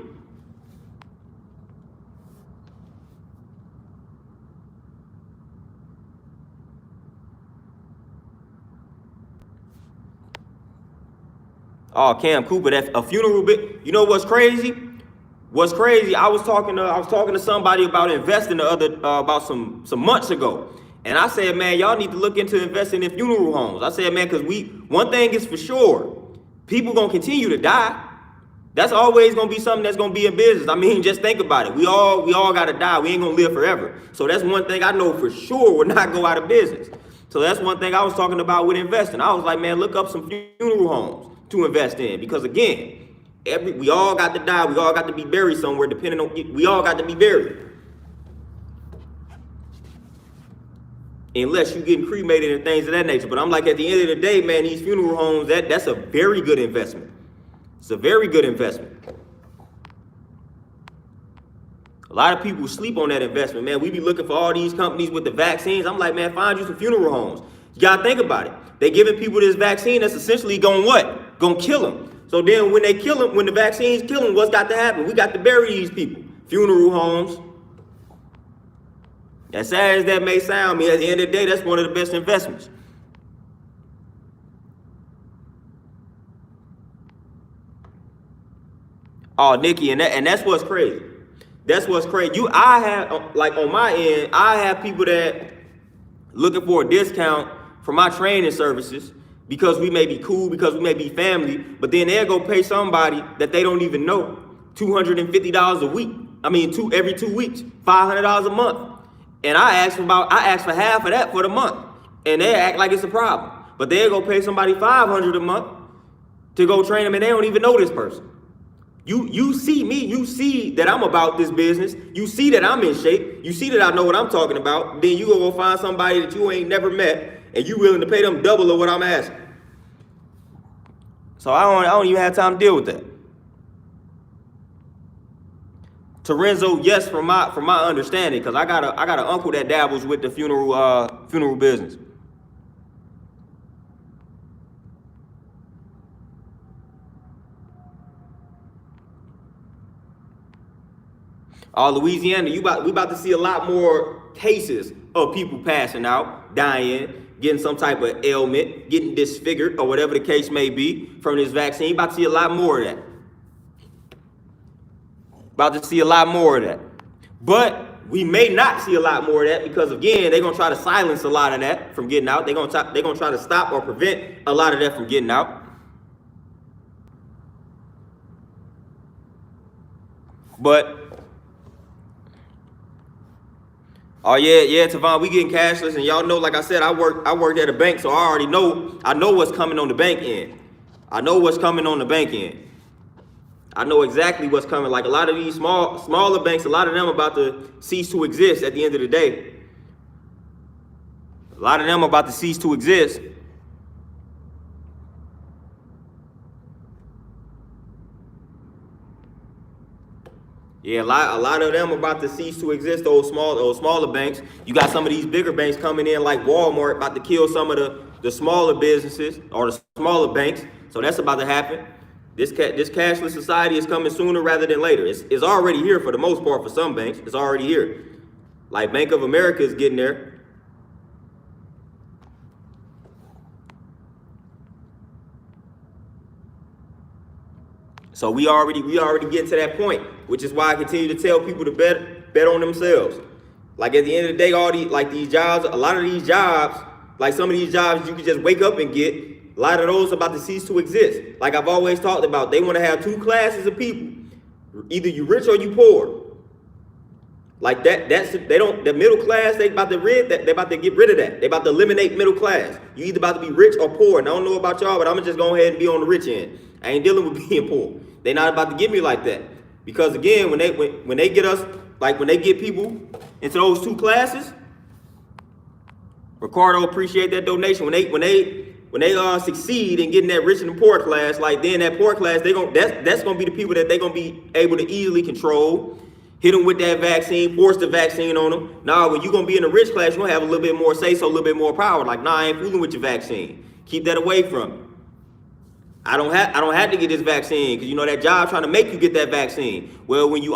Oh, Cam Cooper, that's a funeral bit. You know what's crazy? What's crazy? I was talking to somebody about investing about some months ago, and I said, man, y'all need to look into investing in funeral homes. I said, man, because one thing is for sure, people gonna continue to die. That's always gonna be something that's gonna be in business. I mean, just think about it. We all gotta die. We ain't gonna live forever. So that's one thing I know for sure will not go out of business. So that's one thing I was talking about with investing. I was like, man, look up some funeral homes to invest in, because again, we all got to die. We all got to be buried somewhere, depending on, we all got to be buried. Unless you're getting cremated and things of that nature. But I'm like, at the end of the day, man, these funeral homes, that's a very good investment. It's a very good investment. A lot of people sleep on that investment, man. We be looking for all these companies with the vaccines. I'm like, man, find you some funeral homes. You gotta think about it. They giving people this vaccine that's essentially gonna what? Gonna kill them. So then when they kill them, when the vaccines kill them, what's got to happen? We got to bury these people. Funeral homes. As sad as that may sound, at the end of the day, that's one of the best investments. Oh, Nikki, and that's what's crazy. That's what's crazy. I have, like on my end, I have people that looking for a discount for my training services because we may be cool, because we may be family, but then they'll go pay somebody that they don't even know $250 a week. I mean, every 2 weeks, $500 a month. And I ask for half of that for the month, and they act like it's a problem. But they'll go pay somebody $500 a month to go train them, and they don't even know this person. You see me, you see that I'm about this business, you see that I'm in shape, you see that I know what I'm talking about, then you go find somebody that you ain't never met, and you willing to pay them double of what I'm asking. So I don't even have time to deal with that. Torenzo, yes, from my understanding, because I got an uncle that dabbles with the funeral business. Louisiana, we about to see a lot more cases of people passing out, dying, getting some type of ailment, getting disfigured, or whatever the case may be from this vaccine. About to see a lot more of that. About to see a lot more of that. But we may not see a lot more of that because, again, they're going to try to silence a lot of that from getting out. They're going to try to stop or prevent a lot of that from getting out. But oh yeah, Tavon, we getting cashless, and y'all know, like I said, I worked at a bank, so I know what's coming on the bank end. I know what's coming on the bank end. I know exactly what's coming. Like a lot of these smaller banks, a lot of them about to cease to exist at the end of the day. A lot of them about to cease to exist. Yeah, a lot of them about to cease to exist, those smaller banks. You got some of these bigger banks coming in like Walmart about to kill some of the smaller businesses or the smaller banks. So that's about to happen. This cashless society is coming sooner rather than later. It's already here for the most part for some banks. It's already here. Like Bank of America is getting there. So we already get to that point, which is why I continue to tell people to bet on themselves. Like at the end of the day, these jobs, a lot of these jobs, like some of these jobs you can just wake up and get, a lot of those are about to cease to exist. Like I've always talked about, they want to have two classes of people. Either you rich or you poor. Like the middle class, they about to get rid of that. They about to eliminate middle class. You either about to be rich or poor. And I don't know about y'all, but I'm gonna just go ahead and be on the rich end. I ain't dealing with being poor. They not about to get me like that. Because again, when they get us, like when they get people into those two classes, Ricardo appreciate that donation. When they succeed in getting that rich and poor class, like then that poor class, that's gonna be the people that they're gonna be able to easily control, hit them with that vaccine, force the vaccine on them. Now, when you're gonna be in the rich class, you're gonna have a little bit more say so, a little bit more power. Like, nah, I ain't fooling with your vaccine. Keep that away from me. I don't have to get this vaccine because you know that job trying to make you get that vaccine. Well, when you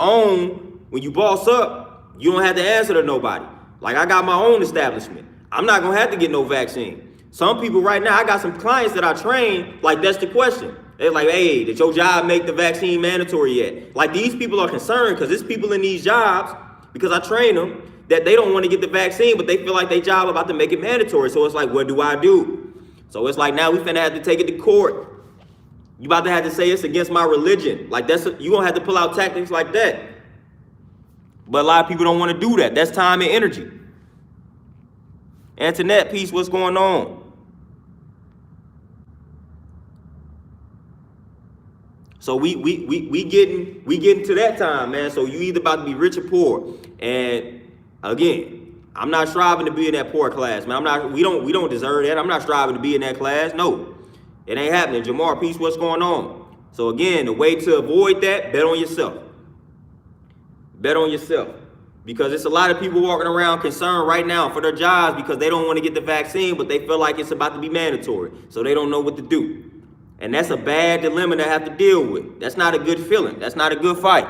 boss up, you don't have to answer to nobody. Like I got my own establishment. I'm not gonna have to get no vaccine. Some people right now, I got some clients that I train, like that's the question. They're like, hey, did your job make the vaccine mandatory yet? Like these people are concerned because there's people in these jobs, because I train them, that they don't want to get the vaccine, but they feel like their job about to make it mandatory. So it's like, what do I do? So it's like, now we finna have to take it to court. You about to have to say it's against my religion. Like you gonna have to pull out tactics like that. But a lot of people don't want to do that. That's time and energy. Antoinette, peace, what's going on? So we getting to that time, man. So you either about to be rich or poor. And again, I'm not striving to be in that poor class, man. We don't deserve that. I'm not striving to be in that class. No. It ain't happening. Jamar, peace, what's going on? So again, the way to avoid that, bet on yourself. Bet on yourself. Because it's a lot of people walking around concerned right now for their jobs because they don't want to get the vaccine, but they feel like it's about to be mandatory. So they don't know what to do. And that's a bad dilemma to have to deal with. That's not a good feeling. That's not a good fight.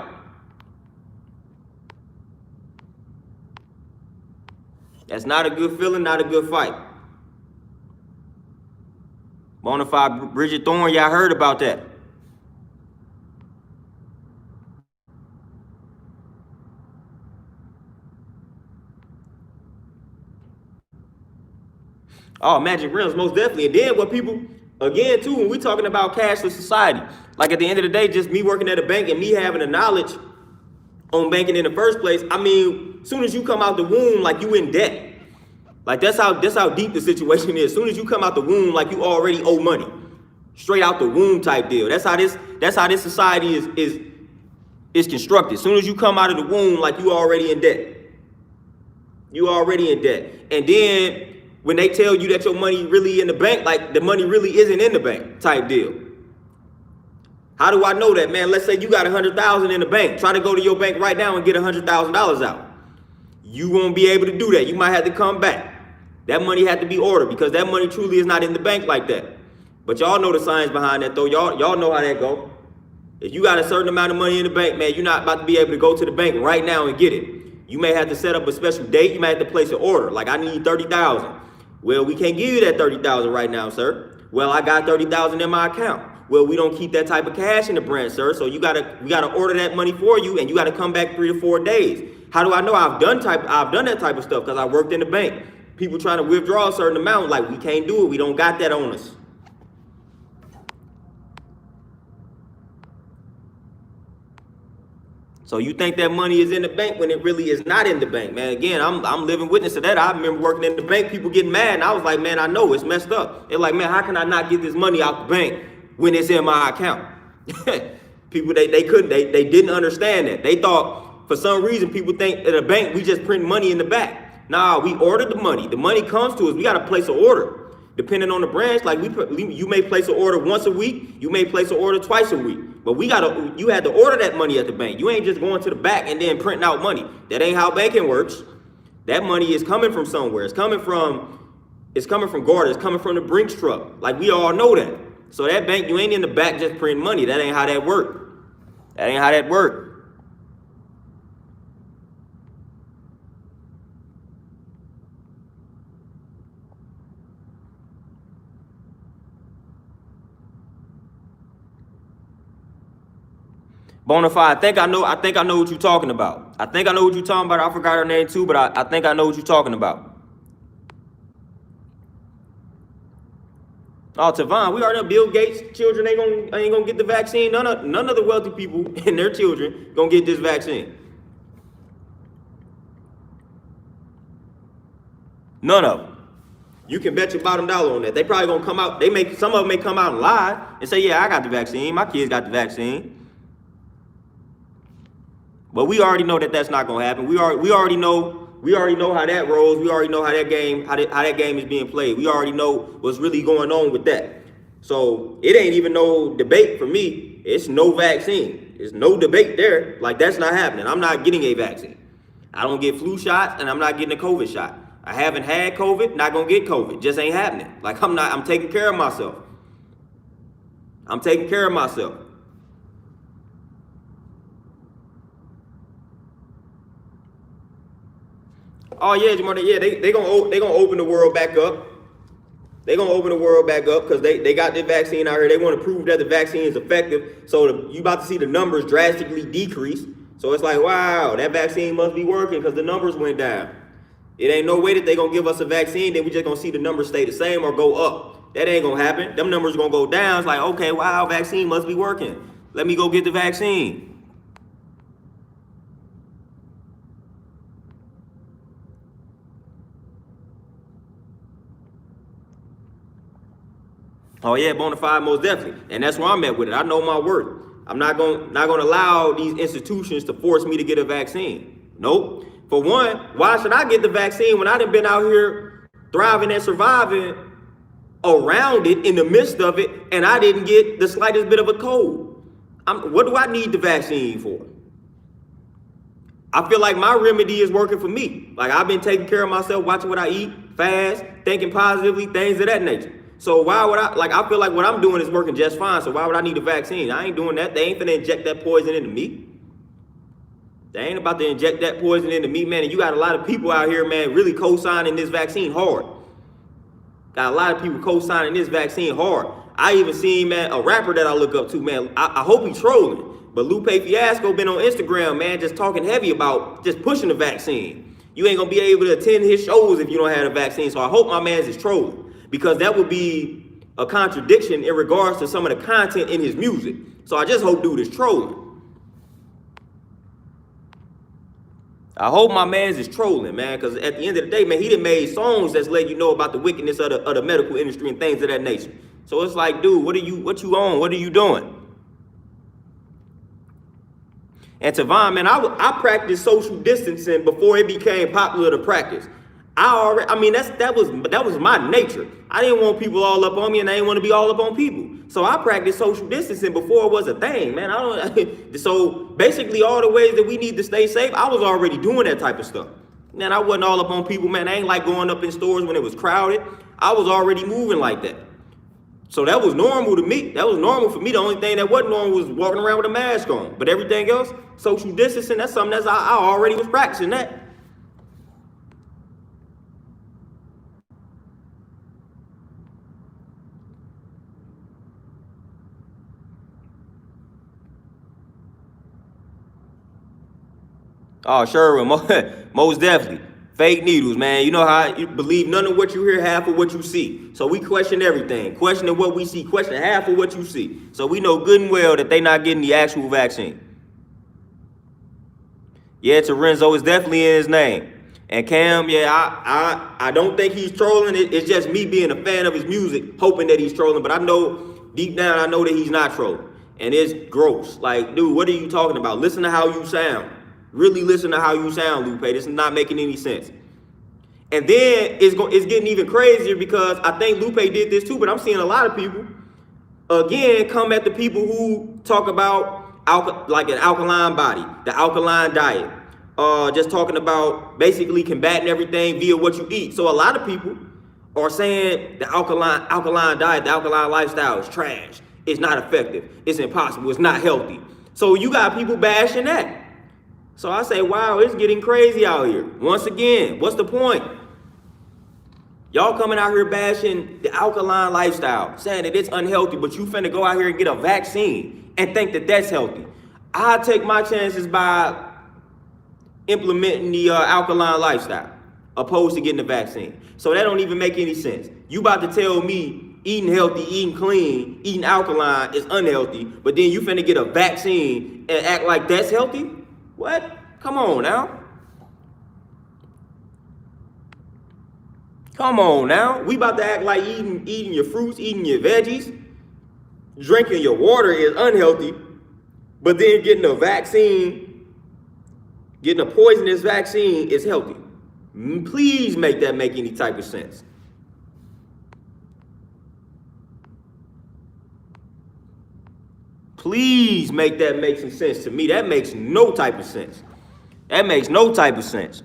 That's not a good feeling, not a good fight. Bonafide Bridget Thorne, y'all heard about that. Oh, Magic Realms, most definitely. And then what people, again, too, when we're talking about cashless society, like at the end of the day, just me working at a bank and me having the knowledge on banking in the first place, I mean, as soon as you come out the womb, like you in debt. Like that's how deep the situation is. As soon as you come out the womb, like you already owe money. Straight out the womb type deal. That's how this society is constructed. As soon as you come out of the womb, like you already in debt. You already in debt. And then when they tell you that your money really in the bank, like the money really isn't in the bank type deal. How do I know that, man? Let's say you got 100,000 in the bank. Try to go to your bank right now and get $100,000 out. You won't be able to do that. You might have to come back. That money had to be ordered because that money truly is not in the bank like that. But y'all know the science behind that though. Y'all know how that go. If you got a certain amount of money in the bank, man, you're not about to be able to go to the bank right now and get it. You may have to set up a special date. You may have to place an order. Like I need 30,000. Well, we can't give you that 30,000 right now, sir. Well, I got 30,000 in my account. Well, we don't keep that type of cash in the branch, sir. So we gotta order that money for you, and you gotta come back 3 to 4 days. How do I know I've done that type of stuff? Because I worked in the bank. People trying to withdraw a certain amount, like we can't do it. We don't got that on us. So you think that money is in the bank when it really is not in the bank, man. Again, I'm living witness to that. I remember working in the bank, people getting mad, and I was like, man, I know it's messed up. They're like, man, how can I not get this money out the bank when it's in my account? People, they didn't understand that. They thought, for some reason, people think at a bank, we just print money in the back. Nah, we ordered the money. The money comes to us. We got to place an order. Depending on the branch, like you may place an order once a week. You may place an order twice a week. But you had to order that money at the bank. You ain't just going to the back and then printing out money. That ain't how banking works. That money is coming from somewhere. It's coming from Garda. It's coming from the Brinks truck. Like we all know that. So that bank, you ain't in the back just printing money. That ain't how that work. That ain't how that work. Bonafide, I think I know what you're talking about. I think I know what you're talking about. I forgot her name too, but I think I know what you're talking about. Oh, Tavon, we already know Bill Gates' children ain't gonna get the vaccine. None of the wealthy people and their children gonna get this vaccine. None of them. You can bet your bottom dollar on that. They probably gonna come out. Some of them may come out and lie and say, "Yeah, I got the vaccine. My kids got the vaccine." But we already know that that's not gonna happen. We already know how that rolls. We already know how that game is being played. We already know what's really going on with that. So it ain't even no debate for me. It's no vaccine. There's no debate there. Like that's not happening. I'm not getting a vaccine. I don't get flu shots and I'm not getting a COVID shot. I haven't had COVID, not gonna get COVID. Just ain't happening. Like I'm taking care of myself. I'm taking care of myself. Oh yeah, Jamal, yeah, they gonna open the world back up. They gonna open the world back up because they got the vaccine out here. They want to prove that the vaccine is effective. So you about to see the numbers drastically decrease. So it's like, wow, that vaccine must be working because the numbers went down. It ain't no way that they gonna give us a vaccine, then we just gonna see the numbers stay the same or go up. That ain't gonna happen. Them numbers gonna go down. It's like, okay, wow, vaccine must be working. Let me go get the vaccine. Oh yeah, Bonafide, most definitely, and that's where I'm at with it. I know my worth. I'm not gonna allow these institutions to force me to get a vaccine. Nope. For one, why should I get the vaccine when I done been out here thriving and surviving around it, in the midst of it, and I didn't get the slightest bit of a cold? What do I need the vaccine for? I feel like my remedy is working for me. Like I've been taking care of myself, watching what I eat, fast, thinking positively, things of that nature. So why would I feel like what I'm doing is working just fine. So why would I need a vaccine? I ain't doing that. They ain't finna inject that poison into me. They ain't about to inject that poison into me, man. And you got a lot of people out here, man, really co-signing this vaccine hard. Got a lot of people co-signing this vaccine hard. I even seen, man, a rapper that I look up to, man. I hope he's trolling. But Lupe Fiasco been on Instagram, man, just talking heavy about just pushing the vaccine. You ain't gonna be able to attend his shows if you don't have a vaccine. So I hope my man's is trolling, because that would be a contradiction in regards to some of the content in his music. So I just hope dude is trolling. I hope my man's is trolling, man, because at the end of the day, man, he done made songs that's letting you know about the wickedness of the medical industry and things of that nature. So it's like, dude, what you on? What are you doing? And Tavon, man, I practiced social distancing before it became popular to practice. That was my nature. I didn't want people all up on me, and I didn't want to be all up on people. So I practiced social distancing before it was a thing, man. So basically all the ways that we need to stay safe, I was already doing that type of stuff. Man, I wasn't all up on people, man. I ain't like going up in stores when it was crowded. I was already moving like that. So that was normal to me. That was normal for me. The only thing that wasn't normal was walking around with a mask on. But everything else, social distancing, that's something that I already was practicing that. Oh, sure, most definitely. Fake needles, man. You know how you believe none of what you hear, half of what you see. So we question everything. Questioning what we see, question half of what you see. So we know good and well that they not getting the actual vaccine. Yeah, Terenzo is definitely in his name. And Cam, yeah, I don't think he's trolling. It's just me being a fan of his music, hoping that he's trolling. But I know, deep down, I know that he's not trolling. And it's gross. Like, dude, what are you talking about? Listen to how you sound. Really listen to how you sound, Lupe. This is not making any sense. And then it's getting even crazier, because I think Lupe did this too, but I'm seeing a lot of people, again, come at the people who talk about like an alkaline body, the alkaline diet, just talking about basically combating everything via what you eat. So a lot of people are saying the alkaline diet, the alkaline lifestyle is trash. It's not effective. It's impossible. It's not healthy. So you got people bashing that. So I say, wow, it's getting crazy out here. Once again, what's the point? Y'all coming out here bashing the alkaline lifestyle, saying that it's unhealthy, but you finna go out here and get a vaccine and think that that's healthy. I take my chances by implementing the alkaline lifestyle opposed to getting the vaccine. So that don't even make any sense. You about to tell me eating healthy, eating clean, eating alkaline is unhealthy, but then you finna get a vaccine and act like that's healthy? What? Come on now. Come on now. We about to act like eating your fruits, eating your veggies, drinking your water is unhealthy, but then getting a vaccine, getting a poisonous vaccine is healthy. Please make that make any type of sense. Please make that make some sense to me. That makes no type of sense. That makes no type of sense.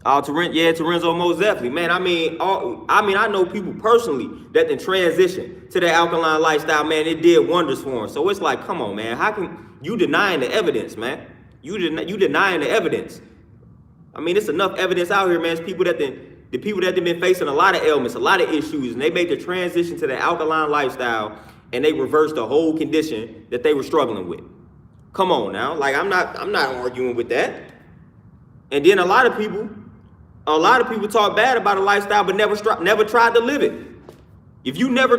Terenzo, most definitely, man. I know people personally that then transition to the alkaline lifestyle, man. It did wonders for them. So it's like, come on, man. How can you denying the evidence, man? You denying the evidence. I mean, it's enough evidence out here, man. It's people that been facing a lot of ailments, a lot of issues, and they made the transition to the alkaline lifestyle, and they reversed the whole condition that they were struggling with. Come on now, like I'm not arguing with that. And then a lot of people talk bad about a lifestyle, but never tried to live it. If you never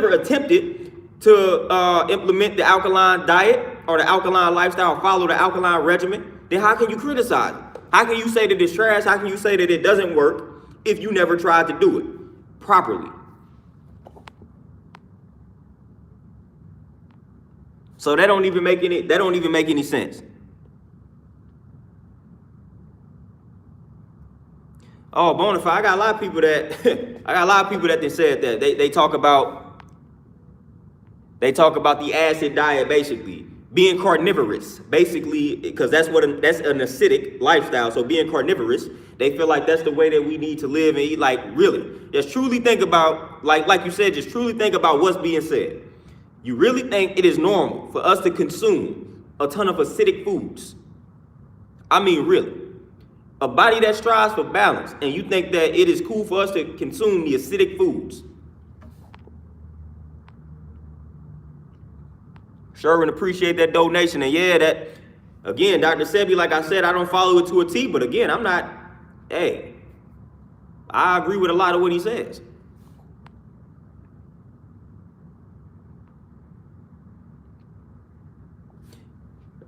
attempted to implement the alkaline diet or the alkaline lifestyle, follow the alkaline regimen, then how can you criticize it? How can you say that it's trash? How can you say that it doesn't work if you never tried to do it properly? So that don't even make any sense. Oh, Bonafide, I got a lot of people that I got a lot of people that they said that they talk about the acid diet, basically being carnivorous, basically, because that's an acidic lifestyle. So being carnivorous, they feel like that's the way that we need to live and eat. Like, really, just truly think about, like you said, just truly think about what's being said. You really think it is normal for us to consume a ton of acidic foods? I mean, really. A body that strives for balance, and you think that it is cool for us to consume the acidic foods? Sure, and appreciate that donation. And yeah, that, again, Dr. Sebi, like I said, I don't follow it to a T, but again, I agree with a lot of what he says.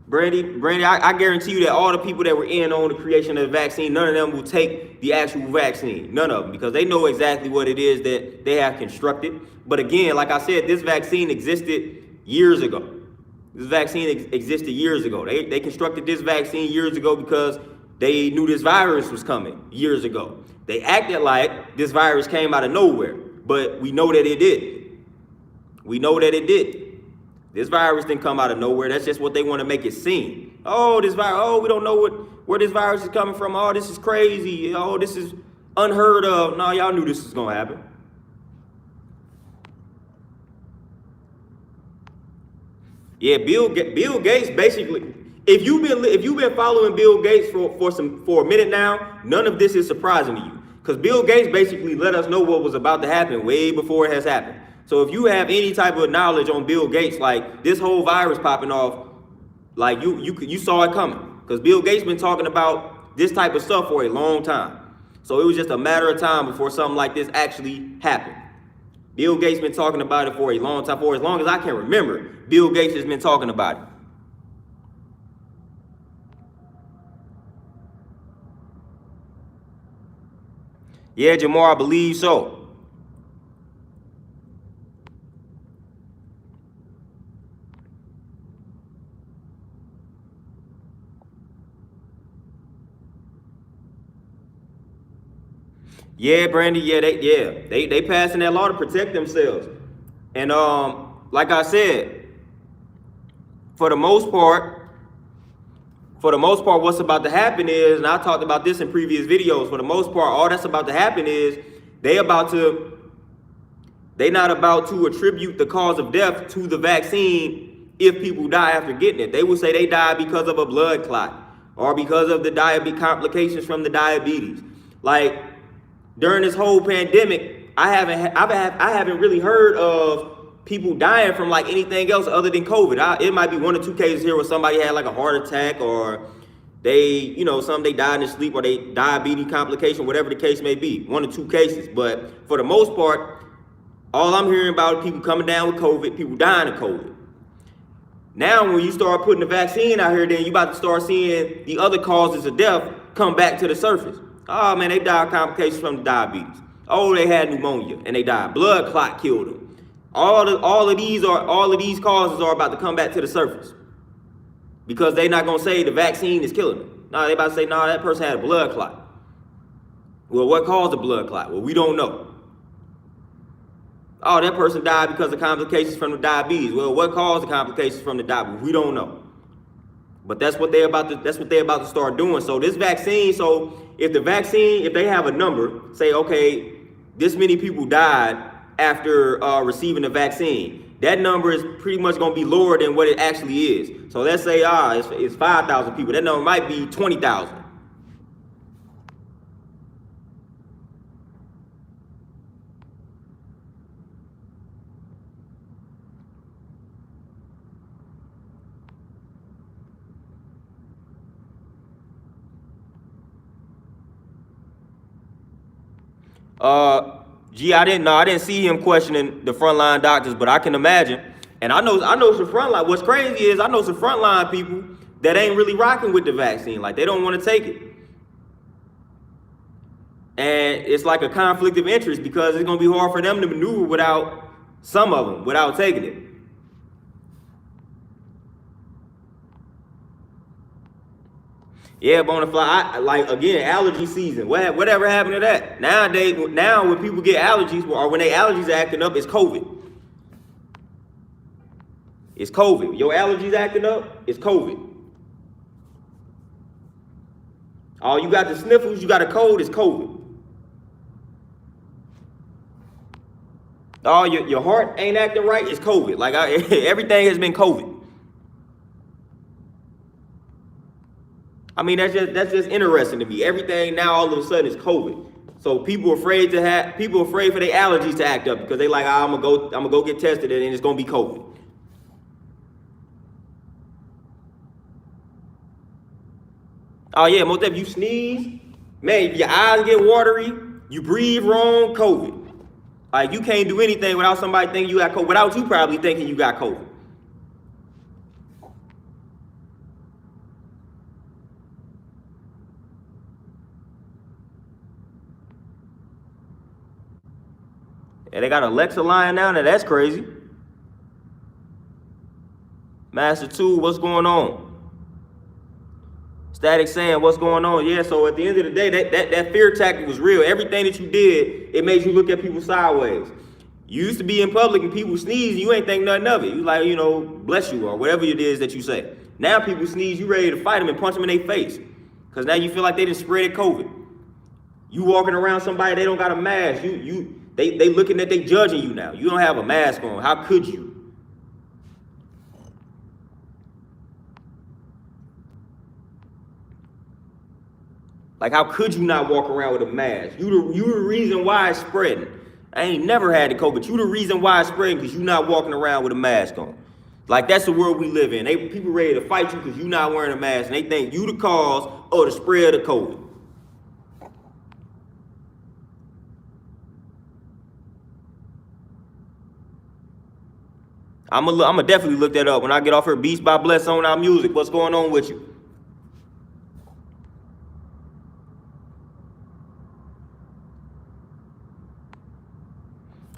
Brandy, I guarantee you that all the people that were in on the creation of the vaccine, none of them will take the actual vaccine. None of them, because they know exactly what it is that they have constructed. But again, like I said, this vaccine existed years ago. This vaccine existed years ago. They constructed this vaccine years ago because they knew this virus was coming years ago. They acted like this virus came out of nowhere, but we know that it did. We know that it did. This virus didn't come out of nowhere. That's just what they want to make it seem. Oh, this virus. Oh, we don't know where this virus is coming from. Oh, this is crazy. Oh, this is unheard of. No, y'all knew this was gonna happen. Yeah, Bill Gates basically. If you've been following Bill Gates for a minute now, none of this is surprising to you, because Bill Gates basically let us know what was about to happen way before it has happened. So if you have any type of knowledge on Bill Gates, like this whole virus popping off, like you saw it coming, because Bill Gates been talking about this type of stuff for a long time. So it was just a matter of time before something like this actually happened. Bill Gates been talking about it for a long time, for as long as I can remember. Bill Gates has been talking about it. Yeah, Jamar, I believe so. Yeah, Brandy. Yeah, they passing that law to protect themselves. And like I said, for the most part, what's about to happen is, and I talked about this in previous videos. For the most part, all that's about to happen is they're not about to attribute the cause of death to the vaccine if people die after getting it. They will say they died because of a blood clot or because of the complications from the diabetes. Like, during this whole pandemic, I haven't really heard of people dying from like anything else other than COVID. It might be 1 or 2 cases here where somebody had like a heart attack, or they died in their sleep, or they diabetes complication, whatever the case may be. 1 or 2 cases. But for the most part, all I'm hearing about is people coming down with COVID, people dying of COVID. Now, when you start putting the vaccine out here, then you about to start seeing the other causes of death come back to the surface. Oh man, they died of complications from the diabetes. Oh, they had pneumonia and they died. Blood clot killed them. All of these causes are about to come back to the surface, because they're not gonna say the vaccine is killing them. No, they about to say, no, that person had a blood clot. Well, what caused the blood clot? Well, we don't know. Oh, that person died because of complications from the diabetes. Well, what caused the complications from the diabetes? We don't know. But that's what they're about to start doing. So this vaccine, if they have a number, say, okay, this many people died after receiving the vaccine, that number is pretty much going to be lower than what it actually is. So let's say it's 5,000 people. That number might be 20,000. I didn't see him questioning the frontline doctors, but I can imagine. And I know some frontline. What's crazy is I know some frontline people that ain't really rocking with the vaccine. Like, they don't want to take it. And it's like a conflict of interest, because it's going to be hard for them to maneuver without taking it. Yeah, Bonafide. Like again, allergy season. Whatever happened to that? Nowadays, now when people get allergies or when their allergies are acting up, it's COVID. It's COVID. Your allergies acting up, it's COVID. Oh, you got the sniffles, you got a cold, it's COVID. Oh, your heart ain't acting right, it's COVID. Like everything has been COVID. I mean, that's just interesting to me. Everything now all of a sudden is COVID. So people afraid for their allergies to act up because they like, I'm gonna go get tested and it's gonna be COVID. Oh yeah, most of you sneeze, man, your eyes get watery, you breathe wrong, COVID. Like you can't do anything without somebody thinking you got COVID, without you probably thinking you got COVID. And they got Alexa lying down there, that's crazy. Master 2, what's going on? Static saying, what's going on? Yeah, so at the end of the day, that fear tactic was real. Everything that you did, it made you look at people sideways. You used to be in public and people sneeze, you ain't think nothing of it. You like, bless you or whatever it is that you say. Now people sneeze, you ready to fight them and punch them in their face. Because now you feel like they didn't spread COVID. You walking around somebody, they don't got a mask. They looking at they judging you now. You don't have a mask on. How could you? Like, how could you not walk around with a mask? You the reason why it's spreading. I ain't never had the COVID. You the reason why it's spreading because you not walking around with a mask on. Like, that's the world we live in. People ready to fight you because you not wearing a mask, and they think you the cause of the spread of COVID. I'ma definitely look that up when I get off her Beats by Bless on our music. What's going on with you?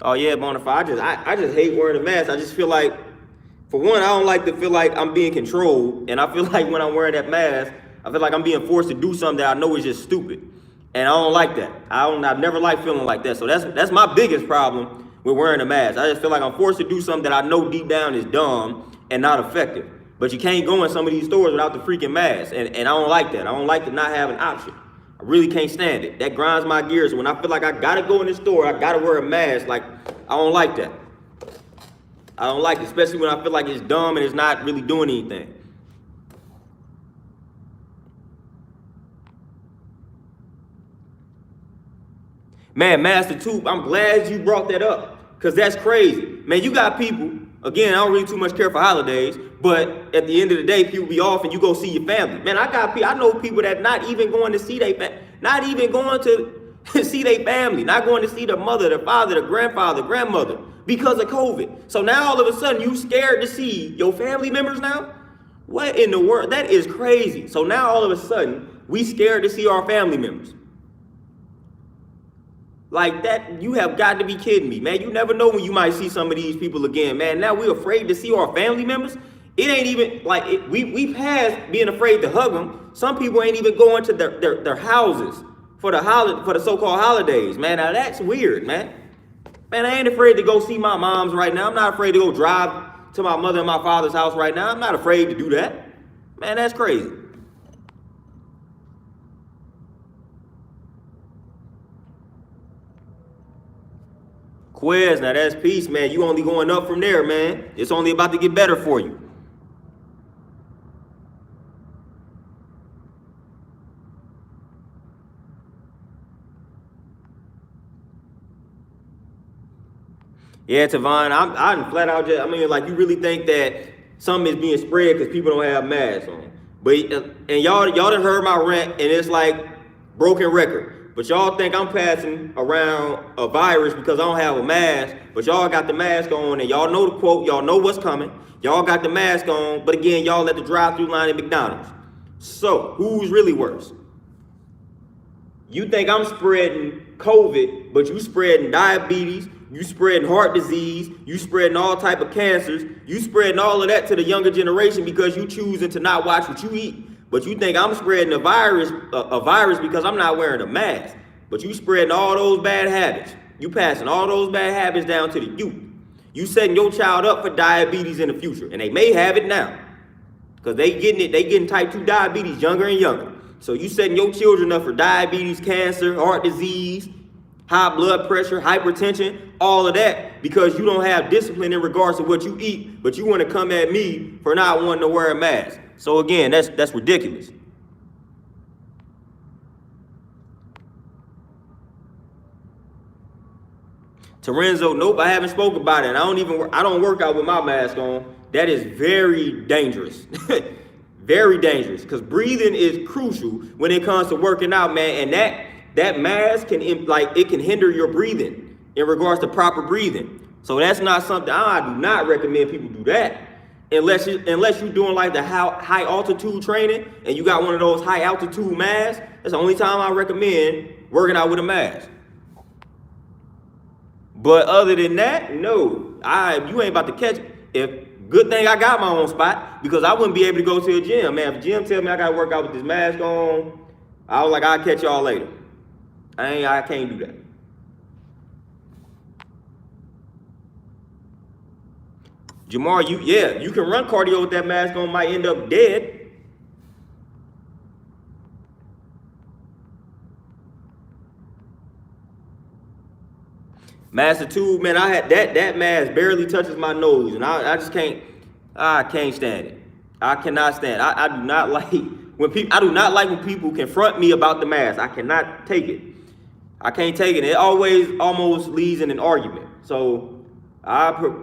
Oh yeah, Bonafide. I just hate wearing a mask. I just feel like, for one, I don't like to feel like I'm being controlled, and I feel like when I'm wearing that mask, I feel like I'm being forced to do something that I know is just stupid, and I don't like that. I've never liked feeling like that. So that's my biggest problem with wearing a mask. I just feel like I'm forced to do something that I know deep down is dumb and not effective. But you can't go in some of these stores without the freaking mask, and I don't like that. I don't like to not have an option. I really can't stand it. That grinds my gears. When I feel like I gotta go in the store, I gotta wear a mask. Like, I don't like that. I don't like it, especially when I feel like it's dumb and it's not really doing anything. Man, Master 2, I'm glad you brought that up, because that's crazy. Man, you got people, again, I don't really too much care for holidays, but at the end of the day, people be off and you go see your family. Man, I know people that not even going to see not even going to see their family, not going to see their mother, their father, their grandfather, grandmother, because of COVID. So now all of a sudden you scared to see your family members now? What in the world? That is crazy. So now all of a sudden we scared to see our family members. Like that, you have got to be kidding me, man. You never know when you might see some of these people again, man. Now we're afraid to see our family members. It ain't even like we passed being afraid to hug them. Some people ain't even going to their houses for the so-called holidays, man. Now that's weird, man. Man, I ain't afraid to go see my moms right now. I'm not afraid to go drive to my mother and my father's house right now. I'm not afraid to do that. Man, that's crazy. Quez, now that's peace, man. You only going up from there, man. It's only about to get better for you. Yeah, Tavon, I'm flat out like, you really think that something is being spread because people don't have masks on. But, and y'all done heard my rant, and it's like broken record. But y'all think I'm passing around a virus because I don't have a mask, but y'all got the mask on, and y'all know the quote, y'all know what's coming. Y'all got the mask on, but again, y'all at the drive-through line at McDonald's. So, who's really worse? You think I'm spreading COVID, but you spreading diabetes, you spreading heart disease, you spreading all type of cancers, you spreading all of that to the younger generation because you choosing to not watch what you eat. But you think I'm spreading a virus because I'm not wearing a mask. But you spreading all those bad habits. You passing all those bad habits down to the youth. You setting your child up for diabetes in the future, and they may have it now, because they getting type 2 diabetes younger and younger. So you setting your children up for diabetes, cancer, heart disease, high blood pressure, hypertension, all of that, because you don't have discipline in regards to what you eat, but you want to come at me for not wanting to wear a mask. So again, that's ridiculous. Terenzo, nope, I haven't spoken about it. I don't work out with my mask on. That is very dangerous. Very dangerous, because breathing is crucial when it comes to working out, man. And that mask can hinder your breathing in regards to proper breathing. So that's not something I do not recommend people do that. Unless you're doing like the high altitude training and you got one of those high altitude masks. That's the only time I recommend working out with a mask. But other than that, no, you ain't about to catch it. Good thing I got my own spot, because I wouldn't be able to go to a gym, man. If the gym tell me I gotta work out with this mask on, I was like, I'll catch y'all later. I can't do that. Jamar, you can run cardio with that mask on, might end up dead. Master 2, man, I had that mask barely touches my nose, and I just can't stand it. I cannot stand it. I do not like when people confront me about the mask. I cannot take it. I can't take it. It always almost leads in an argument. So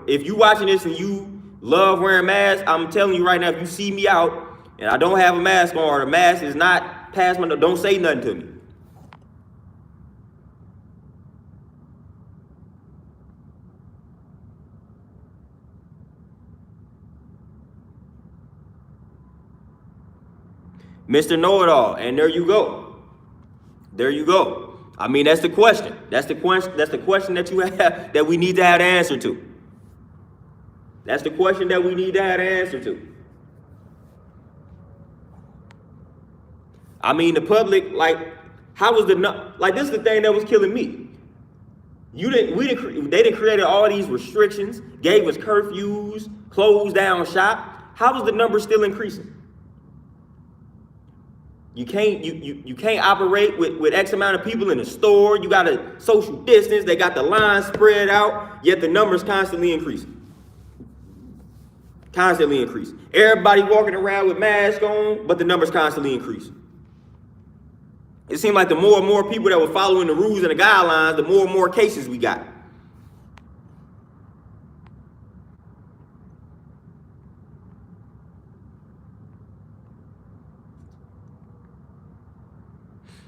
if you watching this and you love wearing masks, I'm telling you right now, if you see me out and I don't have a mask on, or the mask is not past my nose, don't say nothing to me. Mr. Know-It-All, and there you go. There you go. I mean, that's the question. That's the question that you have, that we need to have the answer to. That's the question that we need to have the answer to. I mean, the public, this is the thing that was killing me. They didn't create all these restrictions, gave us curfews, closed down shop. How was the number still increasing? You can't operate with X amount of people in the store. You got to social distance. They got the lines spread out, yet the numbers constantly increasing. Constantly increasing. Everybody walking around with masks on, but the numbers constantly increasing. It seemed like the more and more people that were following the rules and the guidelines, the more and more cases we got.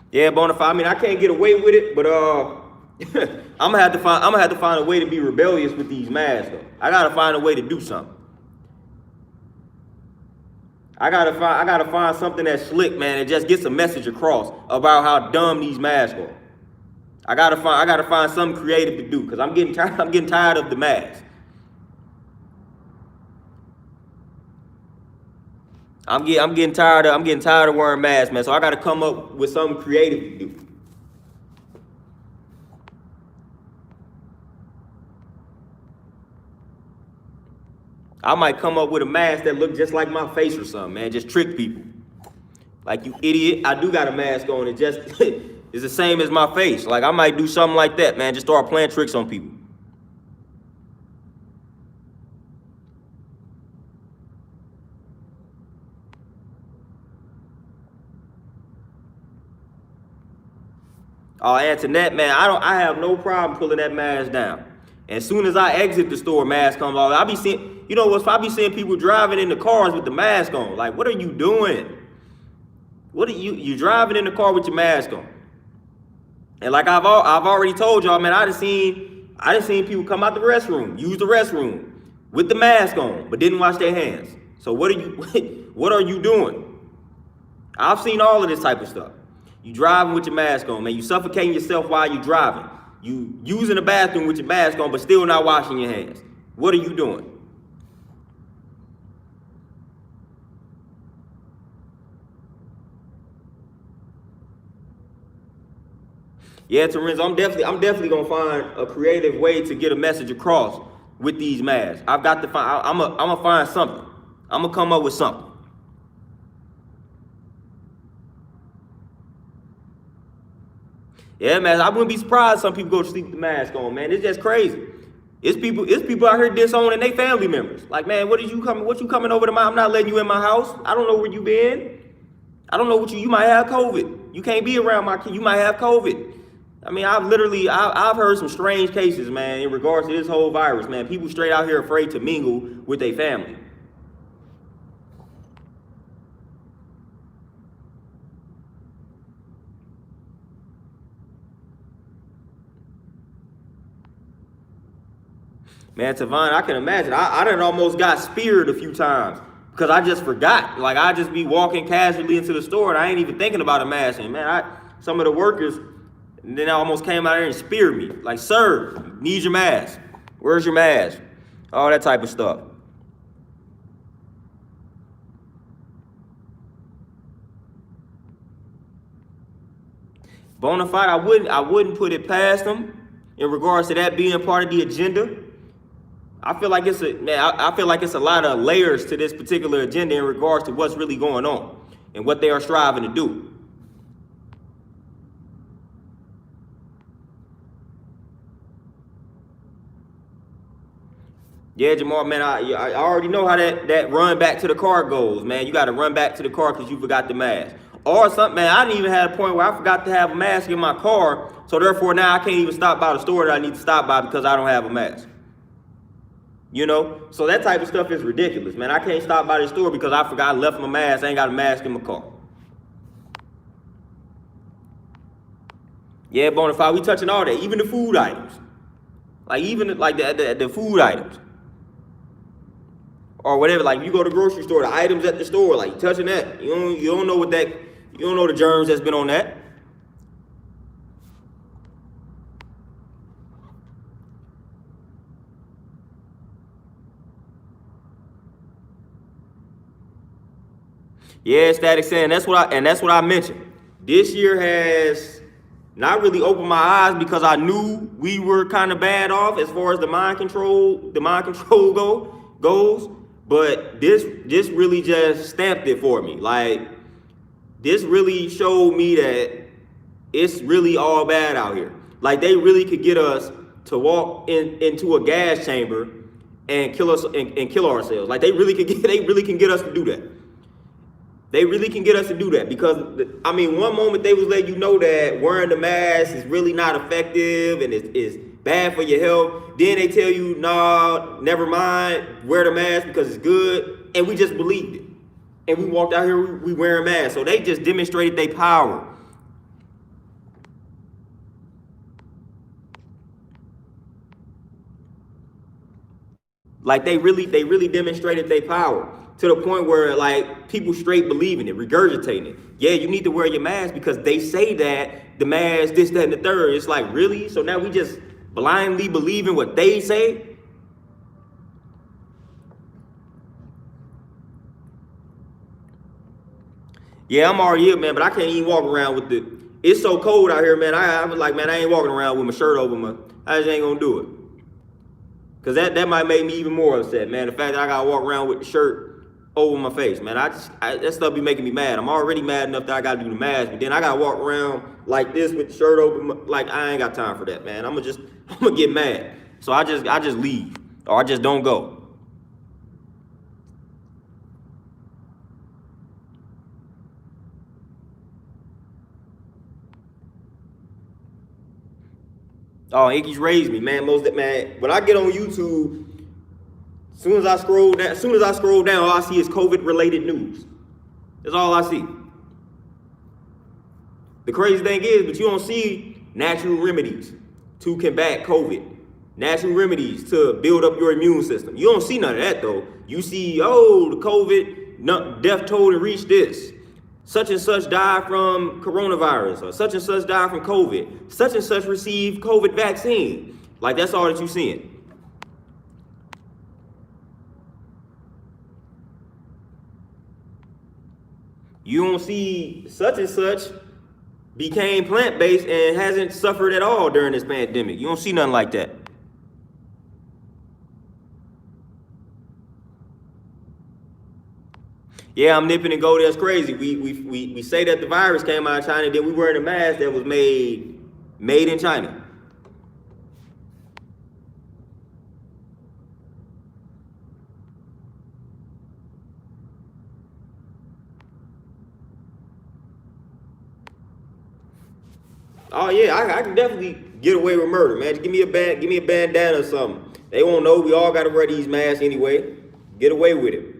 Yeah, Bonafide. I mean, I can't get away with it, but I'm gonna have to find a way to be rebellious with these masks. Though. I gotta find a way to do something. I gotta find something that's slick, man, and just gets a message across about how dumb these masks are. I gotta find something creative to do, because I'm getting tired of the masks. I'm getting tired of wearing masks, man. So I gotta come up with something creative to do. I might come up with a mask that look just like my face or something, man. Just trick people. Like, you idiot, I do got a mask on. It just it's the same as my face. Like, I might do something like that, man. Just start playing tricks on people. Oh, Antoinette, man, I have no problem pulling that mask down. As soon as I exit the store, mask comes off. I be seeing, I be seeing people driving in the cars with the mask on. Like, what are you doing? What are you driving in the car with your mask on? And like I've already told y'all, man, I done seen people come out the restroom, use the restroom with the mask on, but didn't wash their hands. So what are you doing? I've seen all of this type of stuff. You driving with your mask on, man. You suffocating yourself while you driving. You using the bathroom with your mask on, but still not washing your hands. What are you doing? Yeah, Terrence, I'm definitely gonna find a creative way to get a message across with these masks. I've got to find. I'm gonna find something. I'm gonna come up with something. Yeah, man, I wouldn't be surprised some people go to sleep with the mask on, man. It's just crazy. It's people out here disowning their family members. Like, man, what you coming over to I'm not letting you in my house. I don't know where you been. I don't know what you might have COVID. You can't be around my kid. You might have COVID. I mean, I've heard some strange cases, man, in regards to this whole virus, man. People straight out here afraid to mingle with their family. Man, Tavon, I can imagine. I done almost got speared a few times because I just forgot. Like, I just be walking casually into the store and I ain't even thinking about a mask. And man, some of the workers, and then I almost came out there and speared me. Like, sir, need your mask. Where's your mask? All that type of stuff. Bonafide, I wouldn't put it past them in regards to that being part of the agenda. I feel like I feel like it's a lot of layers to this particular agenda in regards to what's really going on and what they are striving to do. Yeah, Jamal, man, I already know how that run back to the car goes, man. You got to run back to the car because you forgot the mask. Or something, man, I didn't even have a point where I forgot to have a mask in my car, so therefore now I can't even stop by the store that I need to stop by because I don't have a mask. You know, so that type of stuff is ridiculous, man. I can't stop by the store because I forgot I left my mask. I ain't got a mask in my car. Yeah, Bonafide, we touching all that, even the food items, like even like the food items or whatever. Like you go to the grocery store, the items at the store, like you touching that. You don't know you don't know the germs that's been on that. Yeah, Static saying that's what I mentioned. This year has not really opened my eyes because I knew we were kind of bad off as far as the mind control goes. But this really just stamped it for me. Like this really showed me that it's really all bad out here. Like they really could get us to walk into a gas chamber and kill us and kill ourselves. Like they really can get us to do that. They really can get us to do that because, I mean, one moment they was letting you know that wearing the mask is really not effective and it's bad for your health. Then they tell you, nah, never mind, wear the mask because it's good. And we just believed it. And we walked out here, we wearing masks. So they just demonstrated their power. Like they really demonstrated their power to the point where like people straight believing it, regurgitating it. Yeah, you need to wear your mask because they say that the mask, this, that, and the third. It's like, really? So now we just blindly believing what they say? Yeah, I'm already here, man, but I can't even walk around with it's so cold out here, man. I was like, man, I ain't walking around with my shirt over I just ain't gonna do it. Cause that might make me even more upset, man. The fact that I gotta walk around with the shirt over my face, man. That stuff be making me mad. I'm already mad enough that I gotta do the mask, but then I gotta walk around like this with the shirt over like I ain't got time for that, man. I'm gonna get mad. So I just leave or I just don't go. Oh, Inky's raised me, man. Man, when I get on YouTube, soon as I scroll down, all I see is COVID-related news. That's all I see. The crazy thing is, but you don't see natural remedies to combat COVID. Natural remedies to build up your immune system. You don't see none of that though. You see, oh, the COVID death toll to reach this. Such and such died from coronavirus, or such and such died from COVID. Such and such received COVID vaccine. Like that's all that you're seeing. You don't see such and such, became plant-based and hasn't suffered at all during this pandemic. You don't see nothing like that. Yeah, I'm nipping and go. That's crazy. We say that the virus came out of China, then we wearing a mask that was made in China. Oh yeah, I can definitely get away with murder, man. Just give me a bandana or something. They won't know. We all gotta wear these masks anyway. Get away with it.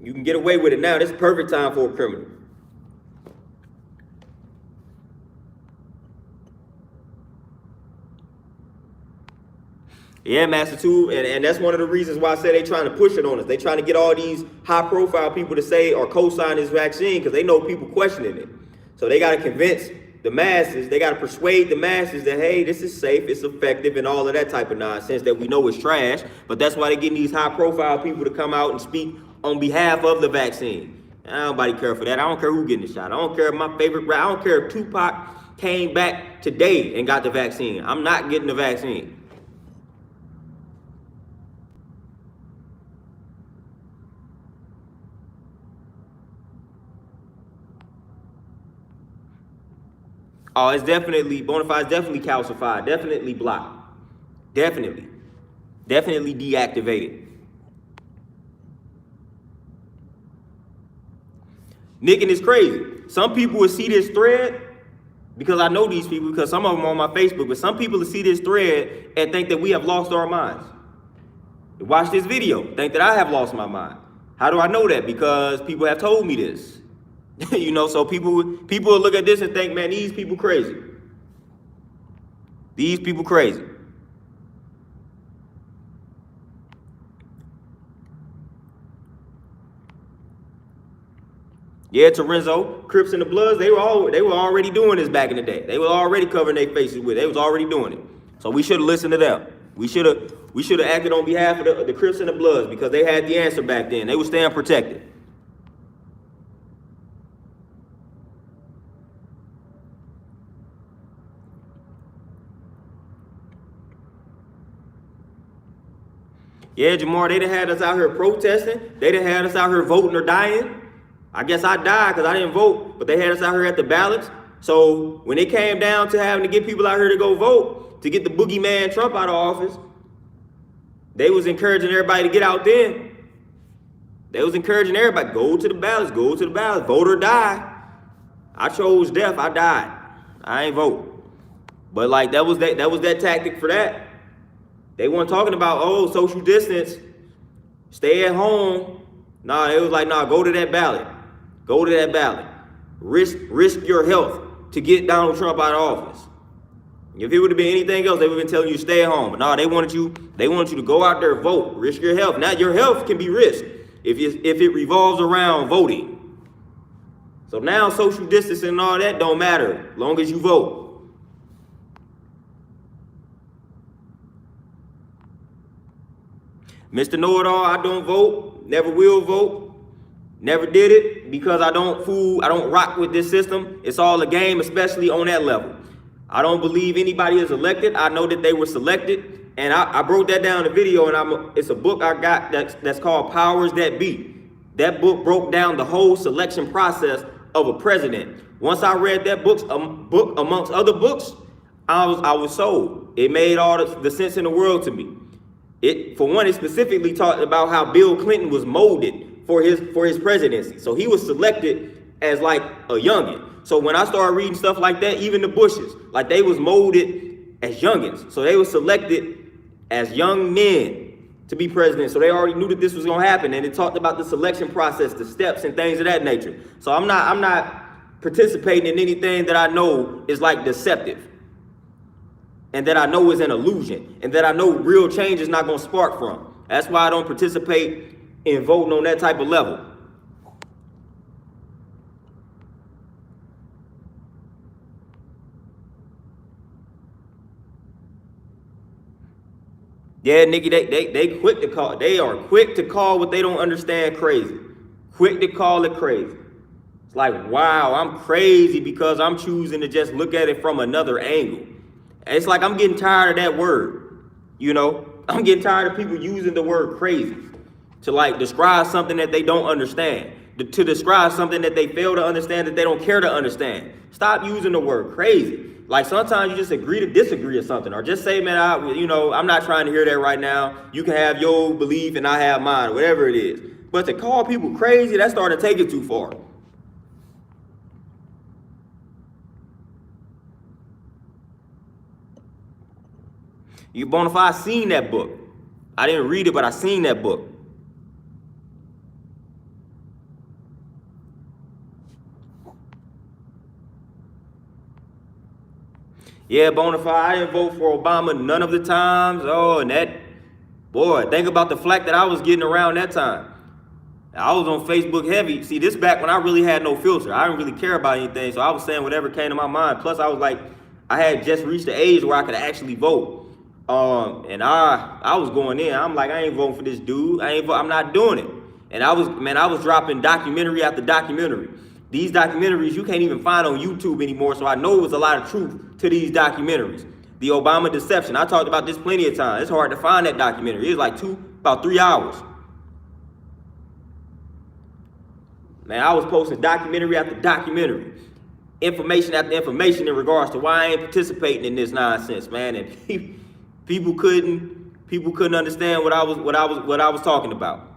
You can get away with it now. This is the perfect time for a criminal. Yeah, Master Two, and that's one of the reasons why I say they're trying to push it on us. They're trying to get all these high-profile people to say or co-sign this vaccine because they know people questioning it. So they got to convince the masses, they got to persuade the masses that, hey, this is safe, it's effective, and all of that type of nonsense that we know is trash. But that's why they're getting these high-profile people to come out and speak on behalf of the vaccine. Nobody care for that. I don't care who getting the shot. I don't care if my favorite rap. I don't care if Tupac came back today and got the vaccine. I'm not getting the vaccine. Oh, it's definitely, bona fide, definitely calcified, definitely blocked, definitely deactivated. Nicking is crazy. Some people will see this thread, because I know these people, because some of them are on my Facebook, but some people will see this thread and think that we have lost our minds. Watch this video, think that I have lost my mind. How do I know that? Because people have told me this. You know, so people will look at this and think, man, these people crazy. These people crazy. Yeah, Torenzo, Crips and the Bloods, they were already doing this back in the day. They were already covering their faces with it. They was already doing it. So we should have listened to them. We should have acted on behalf of the Crips and the Bloods because they had the answer back then. They were staying protected. Yeah, Jamar, they done had us out here protesting. They done had us out here voting or dying. I guess I died because I didn't vote, but they had us out here at the ballots. So when it came down to having to get people out here to go vote, to get the boogeyman Trump out of office, they was encouraging everybody to get out there. They was encouraging everybody, go to the ballots, vote or die. I chose death, I died. I ain't vote. But like that was that tactic for that. They weren't talking about, oh, social distance, stay at home. Nah, it was like, nah, go to that ballot. Go to that ballot. Risk your health to get Donald Trump out of office. If it would have been anything else, they would have been telling you to stay at home. But nah, they wanted you to go out there, vote, risk your health. Now your health can be risked if it revolves around voting. So now social distancing and all that don't matter, as long as you vote. Mr. Know-it-all, I don't vote, never will vote, never did it because I don't rock with this system. It's all a game, especially on that level. I don't believe anybody is elected. I know that they were selected, and I broke that down in a video, and it's a book I got that's called Powers That Be. That book broke down the whole selection process of a president. Once I read that book amongst other books, I was sold. It made all the sense in the world to me. For one, it specifically talked about how Bill Clinton was molded for his presidency. So he was selected as like a youngin. So when I started reading stuff like that, even the Bushes, like they was molded as youngins. So they were selected as young men to be president. So they already knew that this was gonna happen. And it talked about the selection process, the steps and things of that nature. So I'm not participating in anything that I know is like deceptive. And that I know is an illusion, and that I know real change is not going to spark from. That's why I don't participate in voting on that type of level. Yeah, Nikki, they quick to call. They are quick to call what they don't understand crazy. Quick to call it crazy. It's like, wow, I'm crazy because I'm choosing to just look at it from another angle. And it's like I'm getting tired of that word, you know? I'm getting tired of people using the word crazy to like describe something that they don't understand, to describe something that they fail to understand, that they don't care to understand. Stop using the word crazy. Like sometimes you just agree to disagree or something, or just say, man, I'm not trying to hear that right now. You can have your belief and I have mine, whatever it is. But to call people crazy, that's starting to take it too far. You Bonafide, I seen that book. I didn't read it, but I seen that book. Yeah, Bonafide, I didn't vote for Obama none of the times. Oh, and that, boy, think about the flack that I was getting around that time. I was on Facebook heavy. See, this back when I really had no filter. I didn't really care about anything, so I was saying whatever came to my mind. Plus, I was like, I had just reached the age where I could actually vote. And I was going in. I'm like, I ain't voting for this dude. I'm not doing it. And I was dropping documentary after documentary. These documentaries you can't even find on YouTube anymore, so I know it was a lot of truth to these documentaries. The Obama Deception, I talked about this plenty of times. It's hard to find that documentary. It's like about 3 hours. Man, I was posting documentary after documentary, information after information in regards to why I ain't participating in this nonsense, man. And people couldn't understand what I was talking about.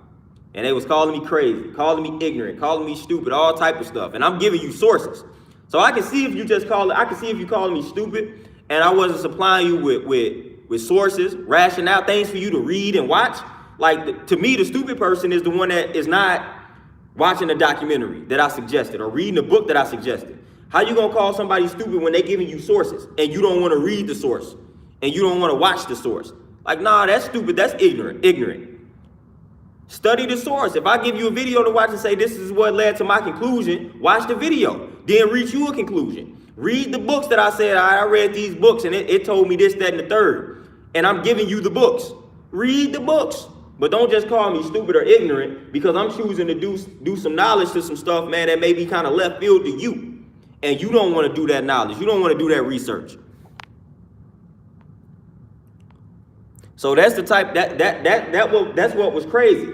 And they was calling me crazy, calling me ignorant, calling me stupid, all type of stuff. And I'm giving you sources. So I can see if you calling me stupid and I wasn't supplying you with sources, rationale, things for you to read and watch. Like, to me, the stupid person is the one that is not watching a documentary that I suggested or reading a book that I suggested. How you gonna call somebody stupid when they giving you sources and you don't want to read the source and you don't want to watch the source? Like, nah, that's stupid. That's ignorant. Study the source. If I give you a video to watch and say this is what led to my conclusion, watch the video. Then reach you a conclusion. Read the books that I said. I read these books and it told me this, that, and the third. And I'm giving you the books. Read the books. But don't just call me stupid or ignorant because I'm choosing to do some knowledge to some stuff, man, that may be kind of left field to you. And you don't want to do that knowledge. You don't want to do that research. So that's the type that's what was crazy.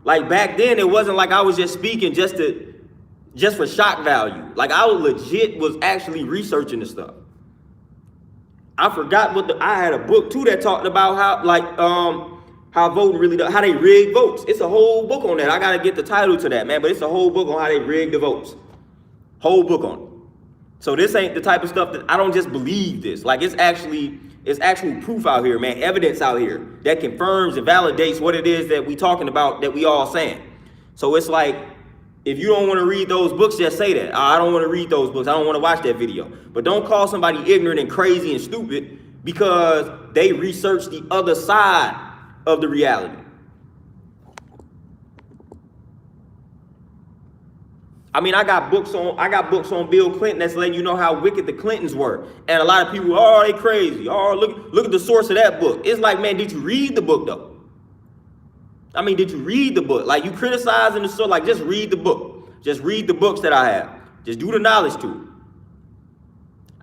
Like back then, it wasn't like I was just speaking just for shock value. Like I was actually researching the stuff. I forgot I had a book too that talked about how voting really does, how they rig votes. It's a whole book on that. I gotta get the title to that, man. But it's a whole book on how they rig the votes. Whole book on it. So this ain't the type of stuff that I don't just believe this. Like it's actual proof out here, man. Evidence out here that confirms and validates what it is that we talking about, that we all saying. So it's like, if you don't want to read those books, just say that. I don't want to read those books. I don't want to watch that video. But don't call somebody ignorant and crazy and stupid because they researched the other side of the reality. I mean, I got books on Bill Clinton that's letting you know how wicked the Clintons were. And a lot of people, oh, they crazy. Oh, look at the source of that book. It's like, man, did you read the book though? I mean, did you read the book? Like, you criticizing the source, like, just read the book. Just read the books that I have. Just do the knowledge to it.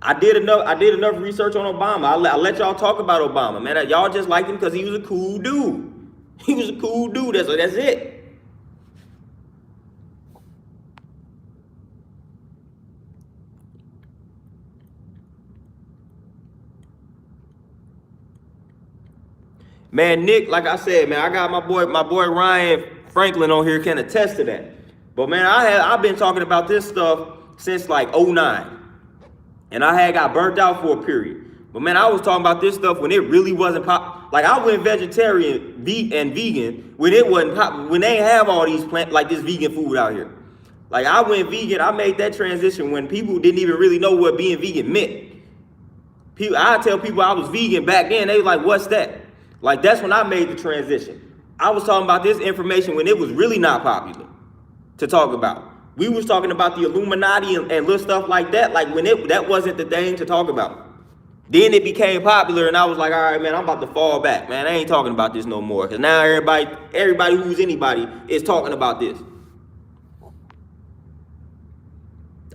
I did enough research on Obama. I let y'all talk about Obama, man. Y'all just liked him because he was a cool dude. He was a cool dude. That's it. Man, Nick, like I said, man, I got my boy Ryan Franklin on here can attest to that. But man, I've been talking about this stuff since like 2009. And I had got burnt out for a period. But man, I was talking about this stuff when it really wasn't pop. Like I went vegetarian and vegan when it wasn't pop, when they ain't have all these like this vegan food out here. Like I went vegan, I made that transition when people didn't even really know what being vegan meant. I tell people I was vegan back then, they was like, what's that? Like, that's when I made the transition. I was talking about this information when it was really not popular to talk about. We was talking about the Illuminati and little stuff like that, like when that wasn't the thing to talk about. Then it became popular, and I was like, all right, man, I'm about to fall back, man. I ain't talking about this no more, because now everybody who's anybody is talking about this.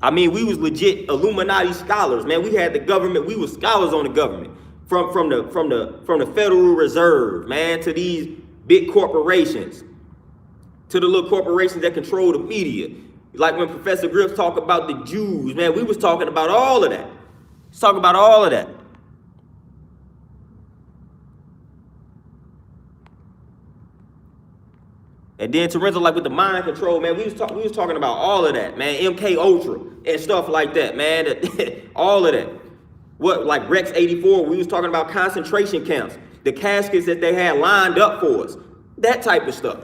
I mean, we was legit Illuminati scholars, man. We had the government. We were scholars on the government, from the Federal Reserve, man, to these big corporations, to the little corporations that control the media. Like when Professor Griffiths talked about the Jews, man, we was talking about all of that. Let's talk about all of that. And then Torrential, like with the mind control, man, we was talking about all of that, man. MK Ultra and stuff like that, man. All of that. What, like Rex 84, we was talking about concentration camps, the caskets that they had lined up for us. That type of stuff.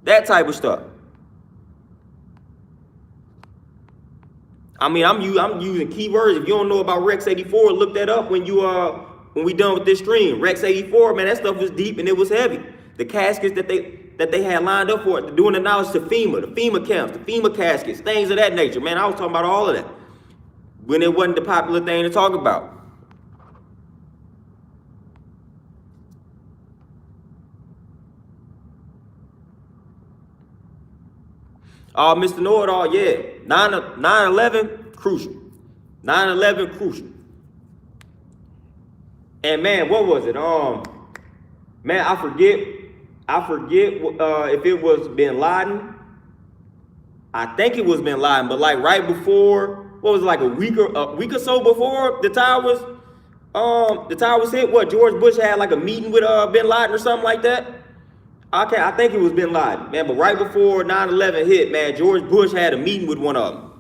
That type of stuff. I mean, I'm using keywords. If you don't know about Rex 84, look that up when we done with this stream. Rex 84, man, that stuff was deep and it was heavy. The caskets that they had lined up for it, doing the knowledge to FEMA, the FEMA camps, the FEMA caskets, things of that nature. Man, I was talking about all of that when it wasn't the popular thing to talk about. Mr. Know-it-all, yeah. 9/11, crucial. 9/11, crucial. And man, what was it? Man, I forget if it was Bin Laden. I think it was Bin Laden, but like right before, what was it, like a week or so before the towers hit? What, George Bush had like a meeting with Bin Laden or something like that? Okay, I think it was Bin Laden, man. But right before 9/11 hit, man, George Bush had a meeting with one of them.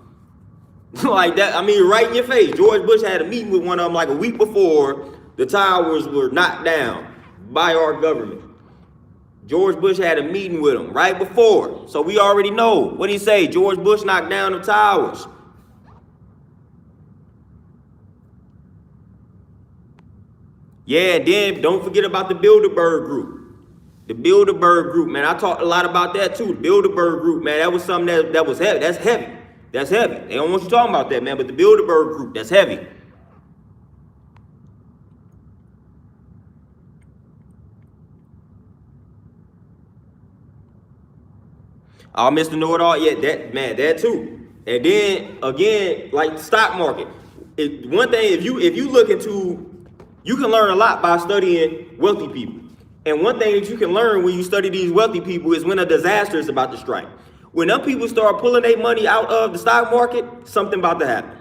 Like that, I mean, right in your face. George Bush had a meeting with one of them like a week before the towers were knocked down by our government. George Bush had a meeting with him right before. So we already know. What did he say? George Bush knocked down the towers. Yeah, and then don't forget about the Bilderberg Group. The Bilderberg Group, man, I talked a lot about that too. The Bilderberg Group, man, that was something that was heavy. That's heavy. That's heavy. They don't want you talking about that, man, but the Bilderberg Group, that's heavy. Mr. Know-it-all, yeah, that too. And then again, like the stock market. One thing, if you look into, you can learn a lot by studying wealthy people. And one thing that you can learn when you study these wealthy people is when a disaster is about to strike. When them people start pulling their money out of the stock market, something about to happen.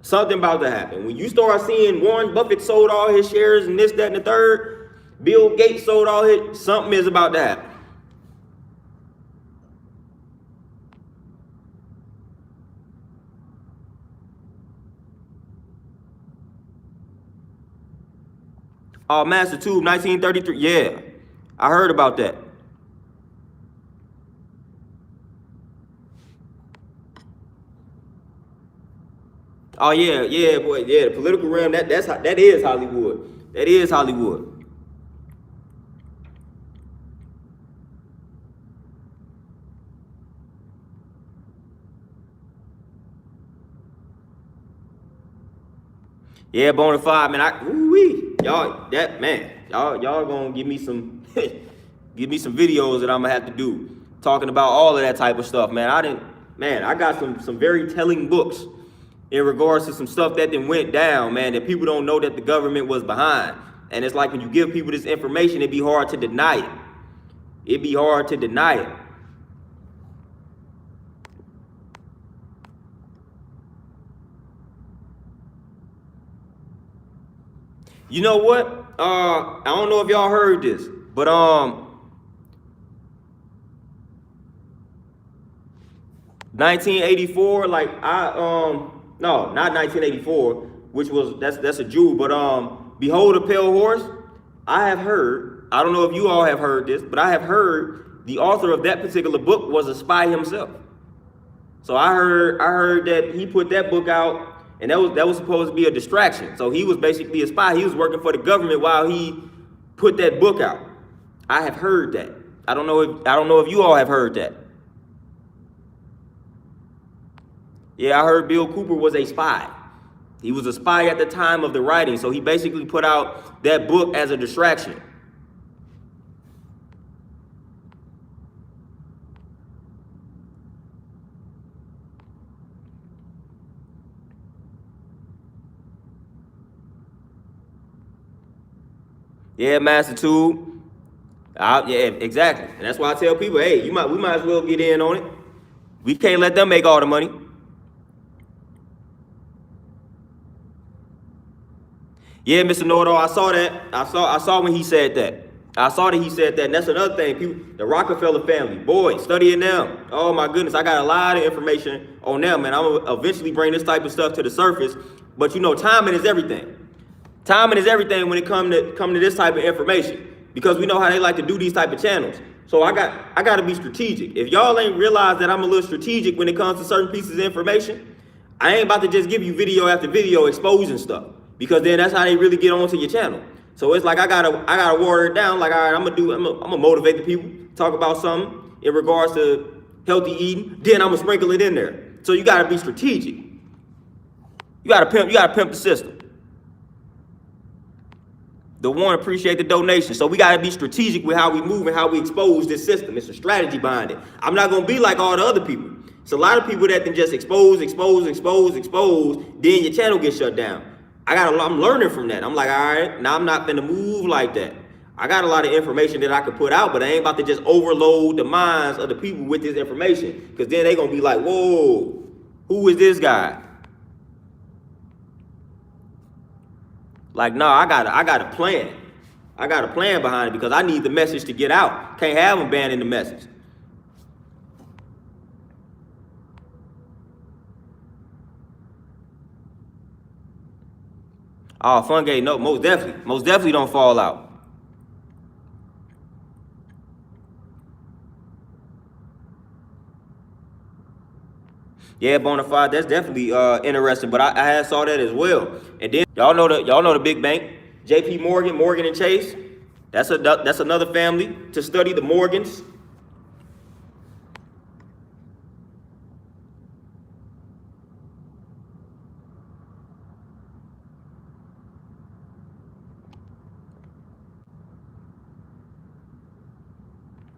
Something about to happen. When you start seeing Warren Buffett sold all his shares and this, that, and the third, Bill Gates sold all his, something is about to happen. Master Tube, 1933. Yeah, I heard about that. Oh yeah, boy, yeah. The political realm, that is Hollywood. That is Hollywood. Yeah, Bonafide, man. Y'all gonna give me some videos that I'm gonna have to do talking about all of that type of stuff, man. I got some very telling books in regards to some stuff that then went down, man, that people don't know that the government was behind. And it's like when you give people this information, it'd be hard to deny it. It'd be hard to deny it. You know what? I don't know if y'all heard this, but 1984, like no, not 1984, which was that's a Jew, but Behold a Pale Horse. I have heard, I don't know if you all have heard this, but I have heard the author of that particular book was a spy himself. So I heard that he put that book out, and that was supposed to be a distraction. So he was basically a spy. He was working for the government while he put that book out. I have heard that. I don't know if you all have heard that. Yeah, I heard Bill Cooper was a spy. He was a spy at the time of the writing, so he basically put out that book as a distraction. Yeah, Master Tube. Yeah, exactly. And that's why I tell people, hey, we might as well get in on it. We can't let them make all the money. Yeah, Mr. Know-it-all, I saw that. I saw when he said that. I saw that he said that, and that's another thing. People, the Rockefeller family, boy, studying them. Oh my goodness, I got a lot of information on them, and I'm gonna eventually bring this type of stuff to the surface. But you know, timing is everything. Timing is everything when it come to this type of information, because we know how they like to do these type of channels. So I got to be strategic. If y'all ain't realized that I'm a little strategic when it comes to certain pieces of information, I ain't about to just give you video after video exposing stuff, because then that's how they really get onto your channel. So it's like I gotta water it down. Like, all right, I'm gonna motivate the people, talk about something in regards to healthy eating. Then I'm gonna sprinkle it in there. So you gotta be strategic. You gotta pimp the system. The one appreciate the donation. So we gotta be strategic with how we move and how we expose this system. It's a strategy behind it. I'm not gonna be like all the other people. It's a lot of people that can just expose. Then your channel gets shut down. I'm learning from that. I'm like, all right, now I'm not gonna move like that. I got a lot of information that I could put out, but I ain't about to just overload the minds of the people with this information, because then they gonna be like, whoa, who is this guy? Like, no, I got a plan. I got a plan behind it, because I need the message to get out. Can't have them banning the message. Oh, Fungate, no, most definitely don't fall out. Yeah, Bonafide, that's definitely interesting. But I had saw that as well. And then y'all know the big bank, J.P. Morgan and Chase. That's another family to study, the Morgans.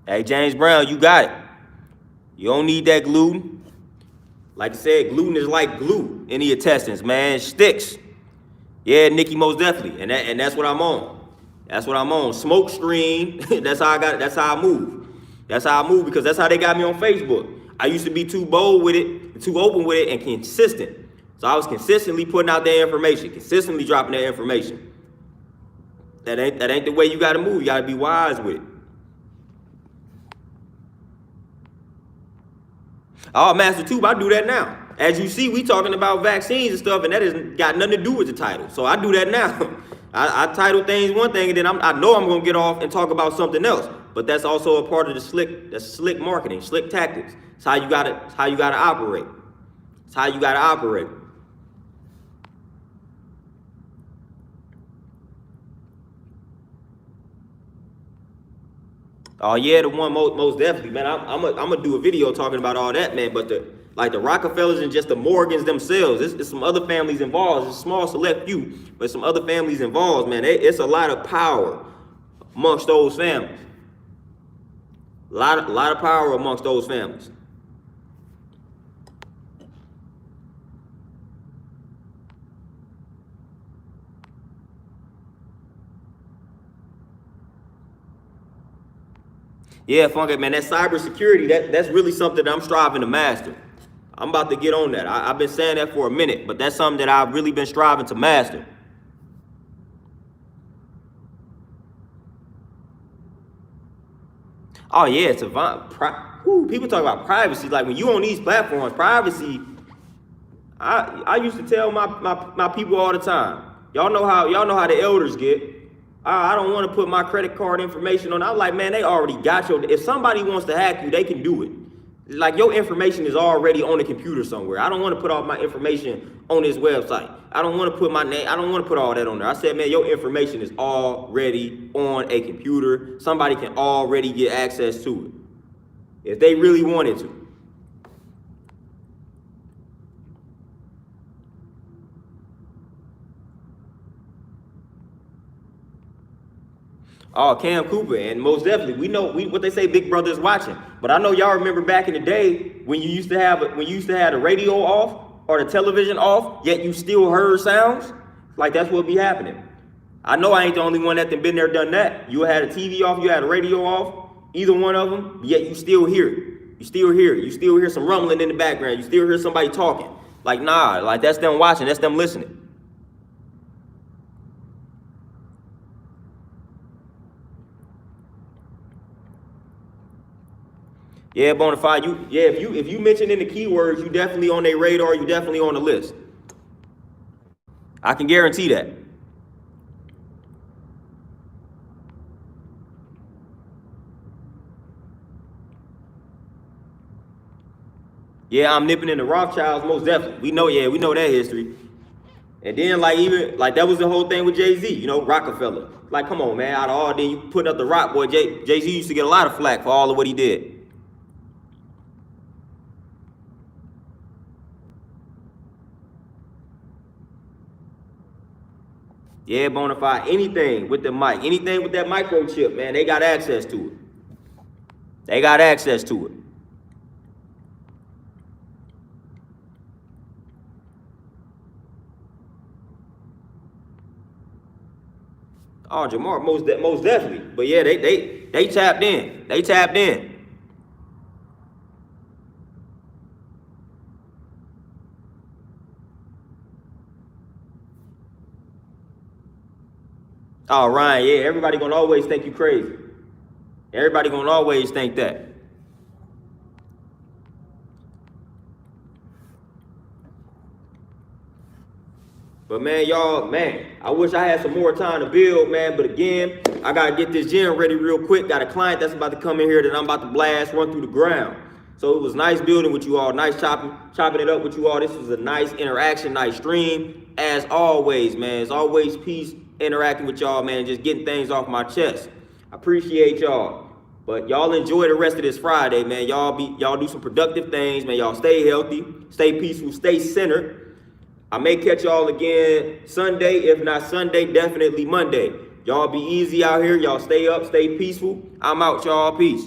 Hey, James Brown, you got it. You don't need that gluten. Like I said, gluten is like glue in the intestines, man. It sticks. Yeah, Nikki, most definitely. And that's what I'm on. That's what I'm on. Smoke screen. That's how I got it. That's how I move. That's how I move, because that's how they got me on Facebook. I used to be too bold with it, too open with it, and consistent. So I was consistently putting out that information, consistently dropping that information. That ain't the way you gotta move. You gotta be wise with it. Oh, Master Tube, I do that now. As you see, we talking about vaccines and stuff, and that has got nothing to do with the title. So I do that now. I title things one thing, and then I know I'm gonna get off and talk about something else. But that's also a part of the slick marketing, slick tactics. It's how you gotta operate. It's how you gotta operate. Oh yeah, the one most definitely, man. I'm gonna do a video talking about all that, man. But the Rockefellers and just the Morgans themselves, it's some other families involved. It's a small select few, but some other families involved, man. It's a lot of power amongst those families. A lot of power amongst those families. Yeah, Funky, man, that cybersecurity, that's really something that I'm striving to master. I'm about to get on that. I've been saying that for a minute, but that's something that I've really been striving to master. Oh yeah, it's people talk about privacy. Like when you on these platforms, privacy. I used to tell my people all the time. Y'all know how the elders get. I don't want to put my credit card information on. I'm like, man, they already got your. If somebody wants to hack you, they can do it. Like your information is already on a computer somewhere. I don't want to put all my information on this website. I don't want to put my name. I don't want to put all that on there. I said, man, your information is already on a computer. Somebody can already get access to it if they really wanted to. Oh, Cam Cooper, and most definitely, we know what they say. Big Brother is watching. But I know y'all remember back in the day when you used to have the radio off or the television off, yet you still heard sounds. Like that's what be happening. I know I ain't the only one that been there, done that. You had a TV off, you had a radio off, either one of them, yet you still hear it. You still hear it. You still hear some rumbling in the background. You still hear somebody talking. Like, nah, like that's them watching, that's them listening. Yeah, Bonafide, if you mention in the keywords, you definitely on their radar, you definitely on the list. I can guarantee that. Yeah, I'm nipping in the Rothschilds, most definitely. We know that history. And then even that was the whole thing with Jay-Z, you know, Rockefeller. Like, come on, man, out of all, then you putting up the rock, boy. Jay-Z used to get a lot of flack for all of what he did. Yeah, Bonafide, anything with the mic, anything with that microchip, man, they got access to it. They got access to it. Oh, Jamar, most definitely. But yeah, they tapped in. They tapped in. Oh, Ryan, yeah, everybody gonna always think you crazy. Everybody gonna always think that. But man, y'all, man, I wish I had some more time to build, man. But again, I gotta get this gym ready real quick. Got a client that's about to come in here that I'm about to blast, run through the ground. So it was nice building with you all, nice chopping it up with you all. This was a nice interaction, nice stream. As always, man, it's always peace interacting with y'all, man, just getting things off my chest. I appreciate y'all. But y'all enjoy the rest of this Friday, man. Y'all do some productive things, man. Y'all stay healthy, stay peaceful, stay centered. I may catch y'all again Sunday. If not Sunday, definitely Monday. Y'all be easy out here. Y'all stay up, stay peaceful. I'm out, y'all. Peace.